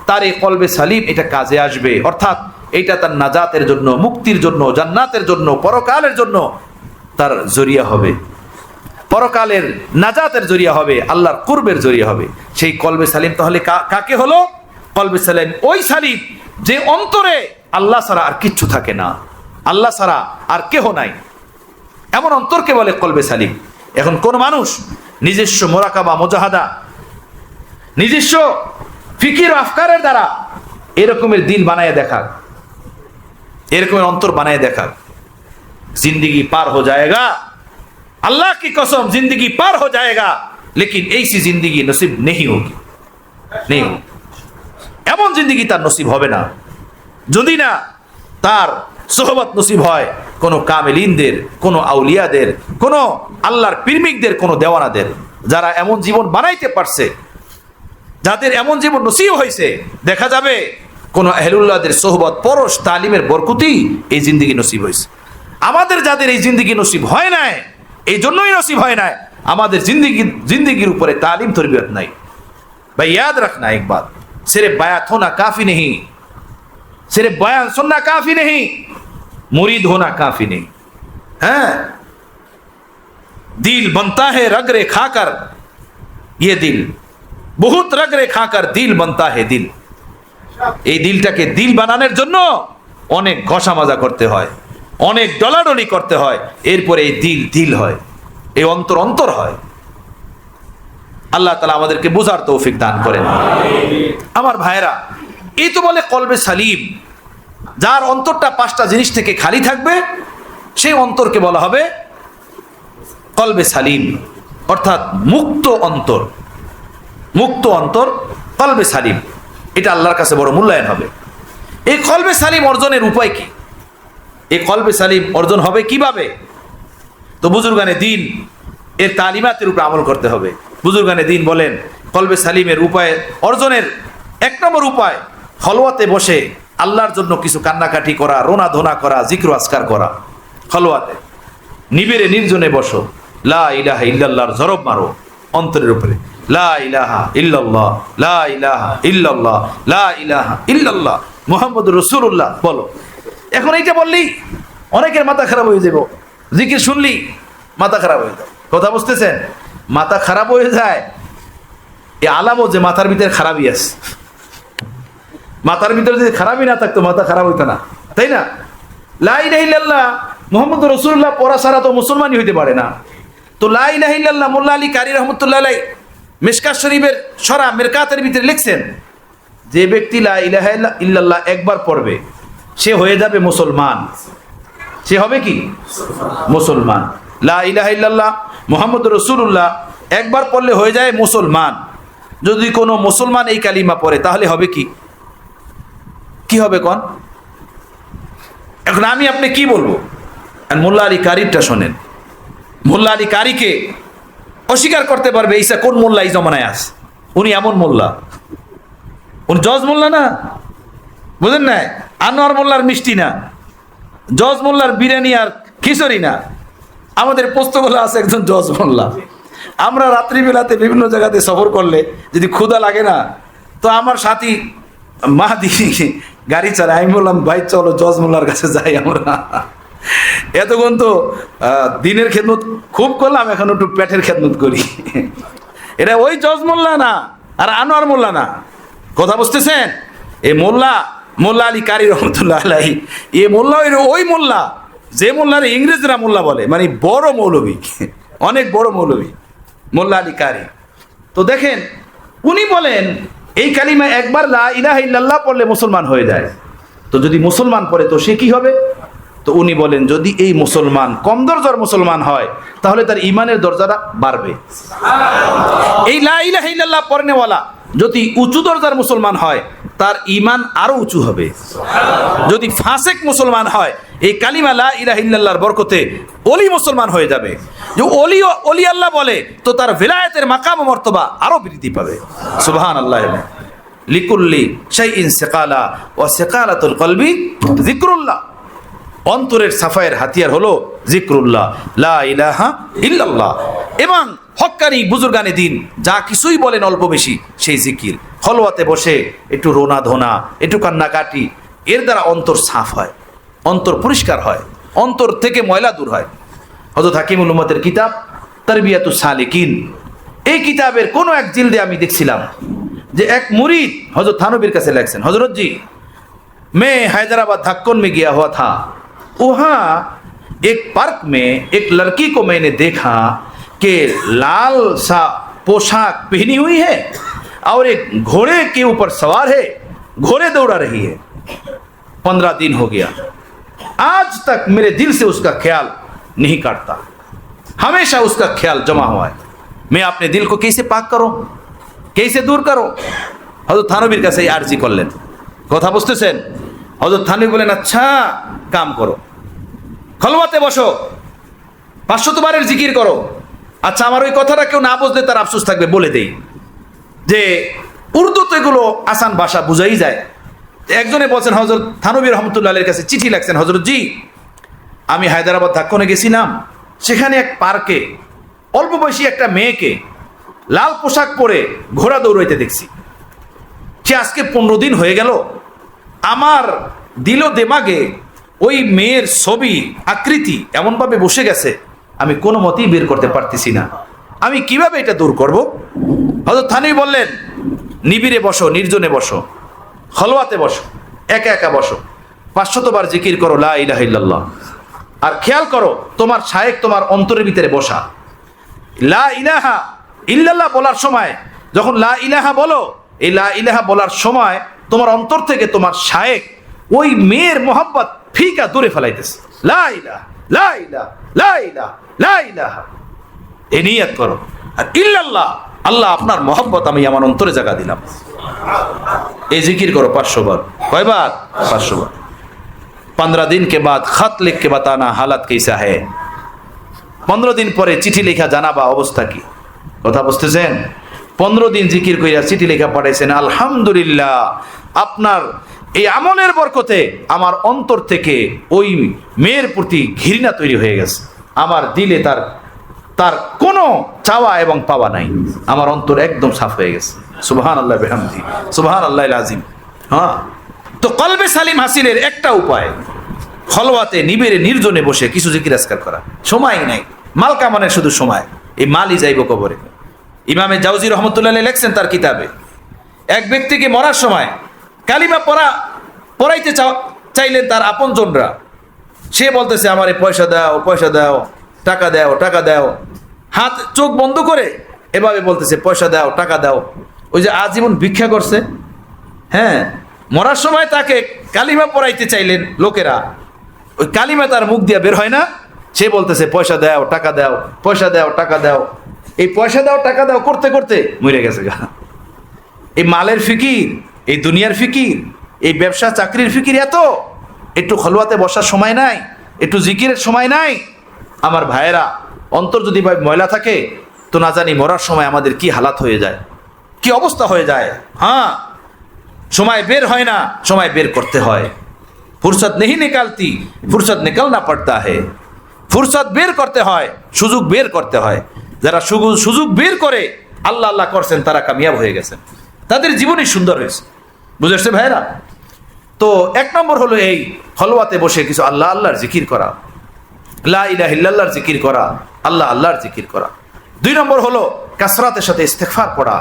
Speaker 2: তার এই কলবে সালিম এটা কাজে আসবে। অর্থাৎ এটা তার নাজাতের জন্য, মুক্তির জন্য, জান্নাতের জন্য, পরকালের জন্য তার জরিয়া হবে, পরকালের নাজাতের জরিয়া হবে, আল্লাহর কুরবের জরিয়া হবে। সেই কলবে সালিম তাহলে কাকে হলো? কলবে সালিম ওই সালিম যে অন্তরে আল্লাহ ছাড়া আর কিচ্ছু থাকে না, আল্লাহ ছাড়া আর কেহ নাই, এমন অন্তরকে বলে কলবে সালিম। এখন কোন মানুষ নিজস্ব মোরাকাবা, মুজাহাদা, নিজস্ব ফিকির আফকারের দ্বারা এরকমের দিল বানায় দেখাক, এরকমের অন্তর বানায় দেখাক, जिंदगी पार हो जाएगा, अल्लाह की कसम जिंदगी पार हो जाएगा, लेकिन ऐसी जिंदगी नसीब नहीं होगी, नहीं होगी। এমন জিন্দেগি তার নসিব হবে না যদি না তার সোহবত নসিব হয় কোনো কামেলিনদের, কোনো আউলিয়াদের, কোনো আল্লাহর প্রেমিকদের, কোনো দেওয়ানাদের, যারা এমন জীবন বানাইতে পারছে, যাদের এমন জীবন নসিব হয়েছে। দেখা যাবে কোনো আহলুল্লাহদের সোহবত, পরশ, তালিমের বরকতি এই জিন্দেগি নসিব হয়েছে। আমাদের যাদের এই জিন্দেগি নসিব হয় নাই, এই জন্যই নসিব হয় নাই আমাদের जिंदगी ऊपर तालीम तरबियत नहीं। भाई याद रखना एक बात, सिर्फ बयात होना काफी नहीं, सिर्फ बयान सुनना काफी नहीं, मुरीद होना काफी नहीं है। दिल बनता है रगरे खाकर, ये दिल बहुत रगरे खाकर दिल बनता है दिल। এই দিলটাকে দিল বানানোর জন্য অনেক ঘষা মাজা করতে হয়, অনেক ডলাডলি করতে হয়, এরপরে এই দিল দিল হয়, এই অন্তর অন্তর হয়। আল্লাহ তাআলা আমাদেরকে বোঝার তৌফিক দান করেন। আমার ভাইয়েরা, এই তো বলে কলবে সালিম, যার অন্তরটা পাঁচটা জিনিস থেকে খালি থাকবে সেই অন্তরকে বলা হবে কলবে সালিম, অর্থাৎ মুক্ত অন্তর। মুক্ত অন্তর, কলবে সালিম, এটা আল্লাহর কাছে বড় মূল্যায়ন হবে। এই কলবে সালিম অর্জনের উপায় কি? এই কলবে সালিম অর্জন হবে কিভাবে? তো বুজুর্গানে দিন এর তালিমাতের উপর আমল করতে হবে। বুজুর্গানে দিন বলেন কলবে সালিমের উপায় অর্জনের এক নম্বর উপায় খলওয়াতে বসে আল্লাহর জন্য কিছু কান্নাকাটি করা, রোনা ধোনা করা, জিক্র আজকার করা। খলওয়াতে নিবেরে নির্জনে বসো, লা ইলাহা ইল্লাল্লাহর জরব মারো অন্তরের উপরে, লা ইলাহা ইল্লাল্লাহ, লা ইলাহা ইল্লাল্লাহ, লা ইলাহা ইল্লাল্লাহ মুহাম্মদুর রাসূলুল্লাহ বলো। এখন এইটা বললি অনেকের মাথা খারাপ হয়ে যাব, জিকির শুনলি মাথা খারাপ হয়ে যায়। কথা বুঝতেছেন? মাথা খারাপ হয়ে যায় এই আলামও যে মাথার ভিতরে খারাপই আছে। মাথার ভিতরে যদি খারাপই না থাকতো মাথা খারাপ হইতো না, তাই না? লা ইলাহা ইল্লাল্লাহ মুহাম্মদুর রাসূলুল্লাহ পড়া ছাড়া তো মুসলমানই হইতে পারে না। তো লা ইলাহা ইল্লাল্লাহ মোল্লা আলী কারি রহমতুল্লাহ আলাইহি মিশকাত শরীফের সরা মিরকাতের ভিতরে লিখছেন, যে ব্যক্তি লা ইলাহা ইল্লাল্লাহ একবার পড়বে সে হয়ে যাবে মুসলমান। সে হবে কি? মুসলমান। লা ইলাহা ইল্লাল্লাহ মুহাম্মদুর রাসূলুল্লাহ একবার পড়লে হয়ে যায় মুসলমান। যদি কোনো মুসলমান এই কালিমা পড়ে তাহলে হবে কি? কি হবে কোন? এখন আমি আপনি কি বলবো? মোল্লা আলী কারিরটা শোনেন। মোল্লা আলী কারিকে অস্বীকার করতে পারবে ঈসা কোন মোল্লা এই জমানায় আছে? উনি এমন মোল্লা, উনি জজ মোল্লা না, বুঝেন না? আনোয়ার মোল্লার মিষ্টি না, জজ মোল্লার বিরিয়ানি আর খিচুড়ি না। আমাদের পোস্তগোলা আছে একজন জজ মোল্লা। আমরা রাত্রিবেলাতে বিভিন্ন জায়গাতে সফর করলে যদি ক্ষুধা লাগে না, তো আমার সাথী মাহাদি গাড়ি চালায়, আমি বললাম ভাই চলো জজ মোল্লার কাছে যাই। আমরা এতক্ষণ তো দিনের খেদমত খুব করলাম, এখন একটু পেটের খেদমত করি। এটা ওই জজ মোল্লা না আর আনোয়ার মোল্লা না। কথা বুঝতেছেন? এই মোল্লা মোল্লা আলী কারি রহমতুল্লাহ আলাইহি, এ মোল্লা ওই মোল্লা যে মোল্লার ইংরেজরা মোল্লা বলে, মানে বড় মৌলবী, অনেক বড় মৌলবী মোল্লা আলী কারি। তো দেখেন উনি বলেন এই কালিমা একবার লা ইলাহা ইল্লাল্লাহ পড়লে মুসলমান হয়ে যায়। তো যদি মুসলমান পড়ে তো সে কি হবে? তো উনি বলেন যদি এই মুসলমান কম দরজার মুসলমান হয় তাহলে তার ইমানের দরজাটা বাড়বে। এই লা ইলাহা ইল্লাল্লাহ পড়নেওয়ালা যদি উঁচু দরজার মুসলমান হয় তার ইমান আরো উঁচু হবে। যদি ফাসেক মুসলমান হয় এই কালিমা লা ইলাহা ইল্লাল্লাহর বরকতে ওলি মুসলমান হয়ে যাবে। যে ওলি আল্লাহ বলে তো তার ভিলায়াতের মাকাম ও মর্তবা আরো বৃদ্ধি পাবে। সুবহানাল্লাহ। লিকুল্লি শাইইন সিকালা ওয়া সিকালাতুল কলবি যিকরুল্লাহ। অন্তরের সাফায়ের হাতিয়ার হলো জিক্রুল্লাহ, লা ইলাহা ইল্লাল্লাহ। এবং হক্কানি বুজুর্গানে দিন যা কিছুই বলেন অল্প বেশি সেই জিকির, খলওয়াতে বসে একটু রোনা ধোনা, একটু কান্নাকাটি, এর দ্বারা অন্তর সাফ হয়, অন্তর পরিষ্কার হয়, অন্তর থেকে ময়লা দূর হয়। হযরত হাকিমুল উম্মতের কিতাব তারবিয়াতুস সালিকিন, এই কিতাবের কোনো এক জিলদে আমি দেখছিলাম যে এক মুরিদ হযরত থানবীর কাছে লেখছেন, হযরত জি मैं हैदराबाद धक्कन में गया हुआ था, वहाँ एक पार्क में एक लड़की को मैंने देखा कि लाल सा पोशाक पहनी हुई है और एक घोड़े के ऊपर सवार है, घोड़े दौड़ा रही है। 15 दिन हो गया, आज तक मेरे दिल से उसका ख्याल नहीं काटता, हमेशा उसका ख्याल जमा हुआ है। मैं अपने दिल को कैसे पाक करूं, कैसे दूर करूं? हजरत थानवीर কাছে আরজি করলেন। কথা বুঝতেছেন? হযরত থানবী বলেন, আচ্ছা কাম করো, খলওয়াতে বসো, 500 বারের জিকির করো। আচ্ছা, আমার ওই কথাটা কেউ না বুঝলে তার আফসোস থাকবে, বলে দেই যে উর্দুতে এগুলো আসান ভাষা বুঝাই যায়। একজনে বলছেন, হযরত থানবী রহমতুল্লাহ আলাইহির কাছে চিঠি লিখছেন, হযরত জি আমি হায়দ্রাবাদ ধাক্কনে গেছিলাম, সেখানে এক পার্কে অল্প বয়সী একটা মেয়েকে লাল পোশাক পরে ঘোড়া দৌড়াইতে দেখছি। সে আজকে 15 দিন হয়ে গেল, আমার দিল দেমাগে ওই মেয়ের ছবি আকৃতি এমনভাবে বসে গেছে, আমি কোনো মতেই বের করতে পারতেছি না, আমি কিভাবে এটা দূর করব? হযরত থানবী বললেন, নিবিড়ে বসো, নির্জনে বসো, খলওয়াতে বসো, একা একা বসো, 500 বার জিকির করো লা ইলাহা ইল্লাল্লাহ। আর খেয়াল করো তোমার শায়েখ তোমার অন্তরের ভিতরে বসা। লা ইলাহা ইল্লাল্লাহ বলার সময় যখন লা ইলাহা বলো, এই লা ইলাহা বলার সময় তোমার অন্তর থেকে তোমার শায়েখ ওই মেয়ের মোহাব্বত ফিকা দূরে ফেলাইতেছে। লা ইলাহা লা ইলাহা লা ইলাহা লা ইলাহা, এই নিয়ত করো। আর ইল্লাল্লাহ, আল্লাহ আপনার মোহাব্বত আমি আমার অন্তরে জায়গা দিলাম। এই জিকির করো 500 বার। কয়বার? 500 বার। 15 दिन के बाद खत लिख के बताना हालत कैसा है। 15 दिन পরে চিঠি লেখা জানাবা অবস্থা কি। কথা বুঝতেছেন? 15 দিন জিকির কইরা চিঠি লেখা পাঠাইছেন, আলহামদুলিল্লাহ আপনার এই আমলের বরকতে আমার অন্তর থেকে ওই মেয়ের প্রতি ঘৃণা তৈরি হয়ে গেছে, আমার দিলে তার কোনো চাওয়া এবং পাওয়া নাই, আমার অন্তর একদম সাফ হয়ে গেছে। সুবহানাল্লাহ বিহামদি, সুবহানাল্লাহিল আযীম। হ্যাঁ, তো কলবে সালিম হাসিলের একটা উপায় খলওয়াতে নিবিড়ে নির্জনে বসে কিছু জিকির আজকার করা। সময় নাই, মাল কামানের শুধু সময়, এই মালই যাইব কবরে। ইমামে জাওজি রহমতুল্লাহ আলাইহি লেখছেন তার কিতাবে, এক ব্যক্তিকে মরার সময় কালিমা পড়াইতে চাইলেন তার আপনজনরা। সে বলতেছে আমারে পয়সা দাও, পয়সা দাও, টাকা দাও, টাকা দাও, হাত চোখ বন্ধ করে এভাবে বলতেছে পয়সা দাও, টাকা দাও। ওই যে আজীবন ভিক্ষা করছে, হ্যাঁ, মরার সময় তাকে কালিমা পড়াইতে চাইলেন লোকেরা, ওই কালিমা তার মুখ দিয়ে বের হয় না, সে বলতেছে পয়সা দাও, টাকা দাও, পয়সা দাও, টাকা দাও। এই পয়সা দাও, টাকা দাও করতে করতে মরে গেছে গা। এই মালের ফিকির, এই দুনিয়ার ফিকির, এই ব্যবসা চাকরির ফিকির এত, একটু খলওয়াতে বসার সময় নাই, একটু জিকিরের সময় নাই। আমার ভাইয়েরা, অন্তর যদি ভাই ময়লা থাকে তো না জানি মরার সময় আমাদের কি হালাত হয়ে যায়, কি অবস্থা হয়ে যায়। হ্যাঁ, সময় বের হয় না, সময় বের করতে হয়। ফুরসত নেই নিকালতি, ফুরসত নিকালনা পড়তা হে। ফুরসত বের করতে হয়, সুযোগ বের করতে হয়। যারা সুযোগ বের করে আল্লাহ আল্লাহ করছেন তারা কামিয়াব হয়ে গেছেন, তাদের জীবনই সুন্দর হয়েছে। বুঝেছে ভাইরা? তো 1 নম্বর হলো এই খলওয়াতে বসে কিছু আল্লাহ আল্লাহর জিকির করা, লা ইলাহা ইল্লাল্লাহর জিকির করা, আল্লাহ আল্লাহর জিকির করা। 2 নম্বর হলো কাসরাতের সাথে ইস্তেগফার পড়া,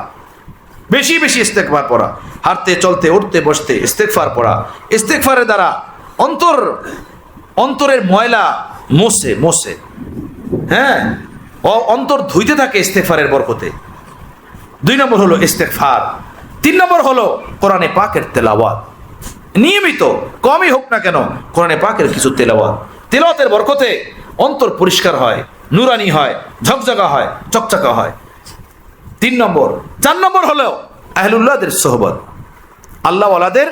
Speaker 2: বেশি বেশি ইস্তেগফার পড়া, হাঁটতে চলতে উঠতে বসতে ইস্তেগফার পড়া। ইস্তেগফারের দ্বারা অন্তরের ময়লা মোছে, হ্যাঁ, অন্তর ধুইতে থাকে ইস্তেগফারের বরকতে। 2 নম্বর হলো ইস্তেগফার। 3 নম্বর হলো কোরআনে পাকের তেলাওয়াত, নিয়মিত কমই হোক না কেন কোরআনে পাকের কিছু তেলাওয়াতের বরকতে অন্তর পরিষ্কার হয়, নুরানি হয়, ঝকঝকা হয়, চকচকা হয়। 3 নম্বর। 4 নম্বর হলো আহলুল্লাহদের সোহবত, আল্লাহ ওয়ালাদের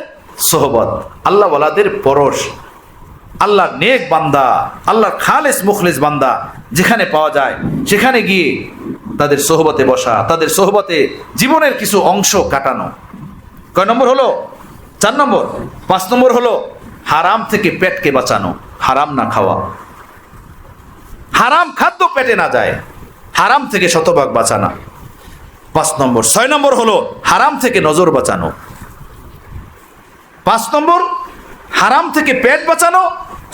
Speaker 2: সোহবত, আল্লাহ ওয়ালাদের পরশ, আল্লাহর নেক বান্দা, আল্লাহর খালেস মুখলেস বান্দা যেখানে পাওয়া যায় সেখানে গিয়ে তাদের সোহবতে বসা, তাদের সোহবতে জীবনের কিছু অংশ কাটানো। কয় নম্বর হলো? 4 নম্বর। 5 নম্বর হলো হারাম থেকে পেটকে বাঁচানো, হারাম না খাওয়া, হারাম খাদ্য পেটে না যায়, হারাম থেকে শতভাগ বাঁচানো 5 নম্বর। 6 নম্বর হলো হারাম থেকে নজর বাঁচানো। 5 নম্বর হারাম থেকে পেট বাঁচানো,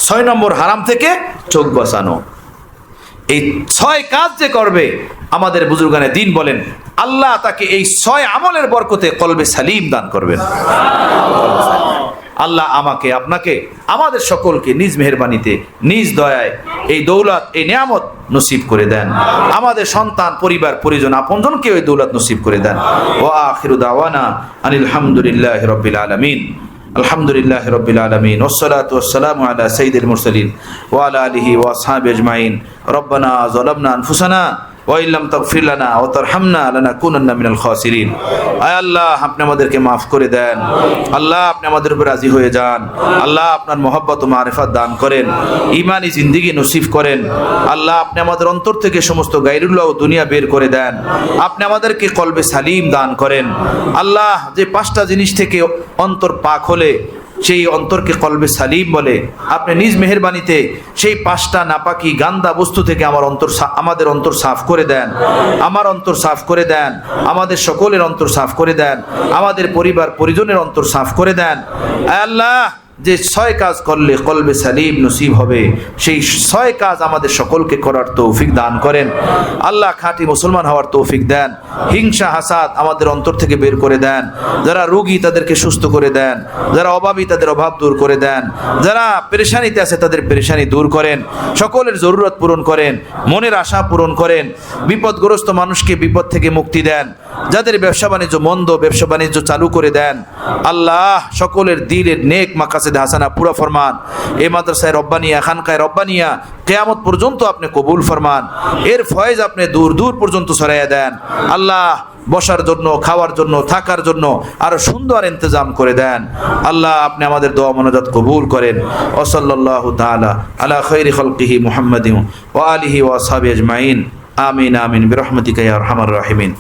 Speaker 2: 6 নম্বর হারাম থেকে চোখ বাঁচানো। এই 6 কাজ যে করবে, আমাদের বুজুর্গানে দিন বলেন আল্লাহ তাকে এই 6 আমলের বরকতে কলবে সালিম দান করবেন। আল্লাহ আমাকে, আপনাকে, আমাদের সকলকে নিজ মেহেরবানিতে, নিজ দয়ায় এই দৌলত, এই নিয়ামত নসিব করে দেন। আমাদের সন্তান, পরিবার, পরিজন, আপনজনকে ওই দৌলত নসিব করে দেন। ওয়া আখিরু দাওয়ানা আনিল হামদুলিল্লাহি রাব্বিল আলামিন। আলহামদুলিল্লাহি রাব্বিল আলামিন। ওয়াসসালাতু ওয়াসসালামু আলা সাইয়্যিদিল মুরসালিন ওয়া আলা আলিহি ওয়া আসহাবিহি আজমাইন। রব্বানা যালামনা আনফুসানা ওয়া ইল্লাম তাগফির লানা ওয়া তারহামনা লানাকুনান্না মিনাল খাসিরিন। আয় আল্লাহ, আপনি আমাদেরকে মাফ করে দেন। আল্লাহ, আপনি আমাদের উপর রাজি হয়ে যান। আল্লাহ, আপনার মহব্বত ও মারিফাত দান করেন, ঈমানি জিন্দেগি নসিব করেন। আল্লাহ, আপনি আমাদের অন্তর থেকে সমস্ত গায়রুল্লাহ ও দুনিয়া বের করে দেন। আপনি আমাদেরকে কলবে সালিম দান করেন। আল্লাহ, যে 5টা জিনিস থেকে অন্তর পাক হলে সেই অন্তরকে কলবে সালিম বলে, আপনি নিজ মেহেরবানিতে সেই 5টা নাপাকি গান্দা বস্তু থেকে আমাদের অন্তর সাফ করে দেন, আমার অন্তর সাফ করে দেন, আমাদের সকলের অন্তর সাফ করে দেন, আমাদের পরিবার পরিজনের অন্তর সাফ করে দেন। আয় আল্লাহ, যে 6 কাজ করলে কলবে সালিম নসিব হবে, সেই 6 কাজ আমাদের সকলকে করার তৌফিক দান করেন। আল্লাহ, খাঁটি মুসলমান হওয়ার তৌফিক দেন। হিংসা হাসাদ আমাদের অন্তর থেকে বের করে দেন। যারা রোগী তাদেরকে সুস্থ করে দেন, যারা অভাবী তাদের অভাব দূর করে দেন, যারা পেরেশানিতে আছে তাদের পেরেশানি দূর করেন, সকলের জরুরত পূরণ করেন, মনের আশা পূরণ করেন, বিপদগ্রস্ত মানুষকে বিপদ থেকে মুক্তি দেন, যাদের ব্যবসা বাণিজ্য মন্দ ব্যবসা বাণিজ্য চালু করে দেন। আল্লাহ, সকলের দিলের নেক মাকাসিদ হাসানা পুরা ফরমান। এই মাদ্রাসায় রব্বানিয়া, খানকায় রব্বানিয়া কিয়ামত পর্যন্ত আপনি কবুল ফরমান। এর ফয়েজ আপনি দূর দূর পর্যন্ত ছড়াইয়া দেন। আল্লাহ, বসার জন্য, খাওয়ার জন্য, থাকার জন্য আরো সুন্দর ইন্তজাম করে দেন। আল্লাহ, আপনি আমাদের দোয়া মোনাজাত কবুল করেন। ওয়া সাল্লাল্লাহু তাআলা আলা খায়রি খালকিহি মুহাম্মাদিন ওয়া আলিহি ওয়া আসহাবিহি আজমাইন। আমিন আমিন বিরহমাতিকা ইয়া আরহামার রাহিমিন।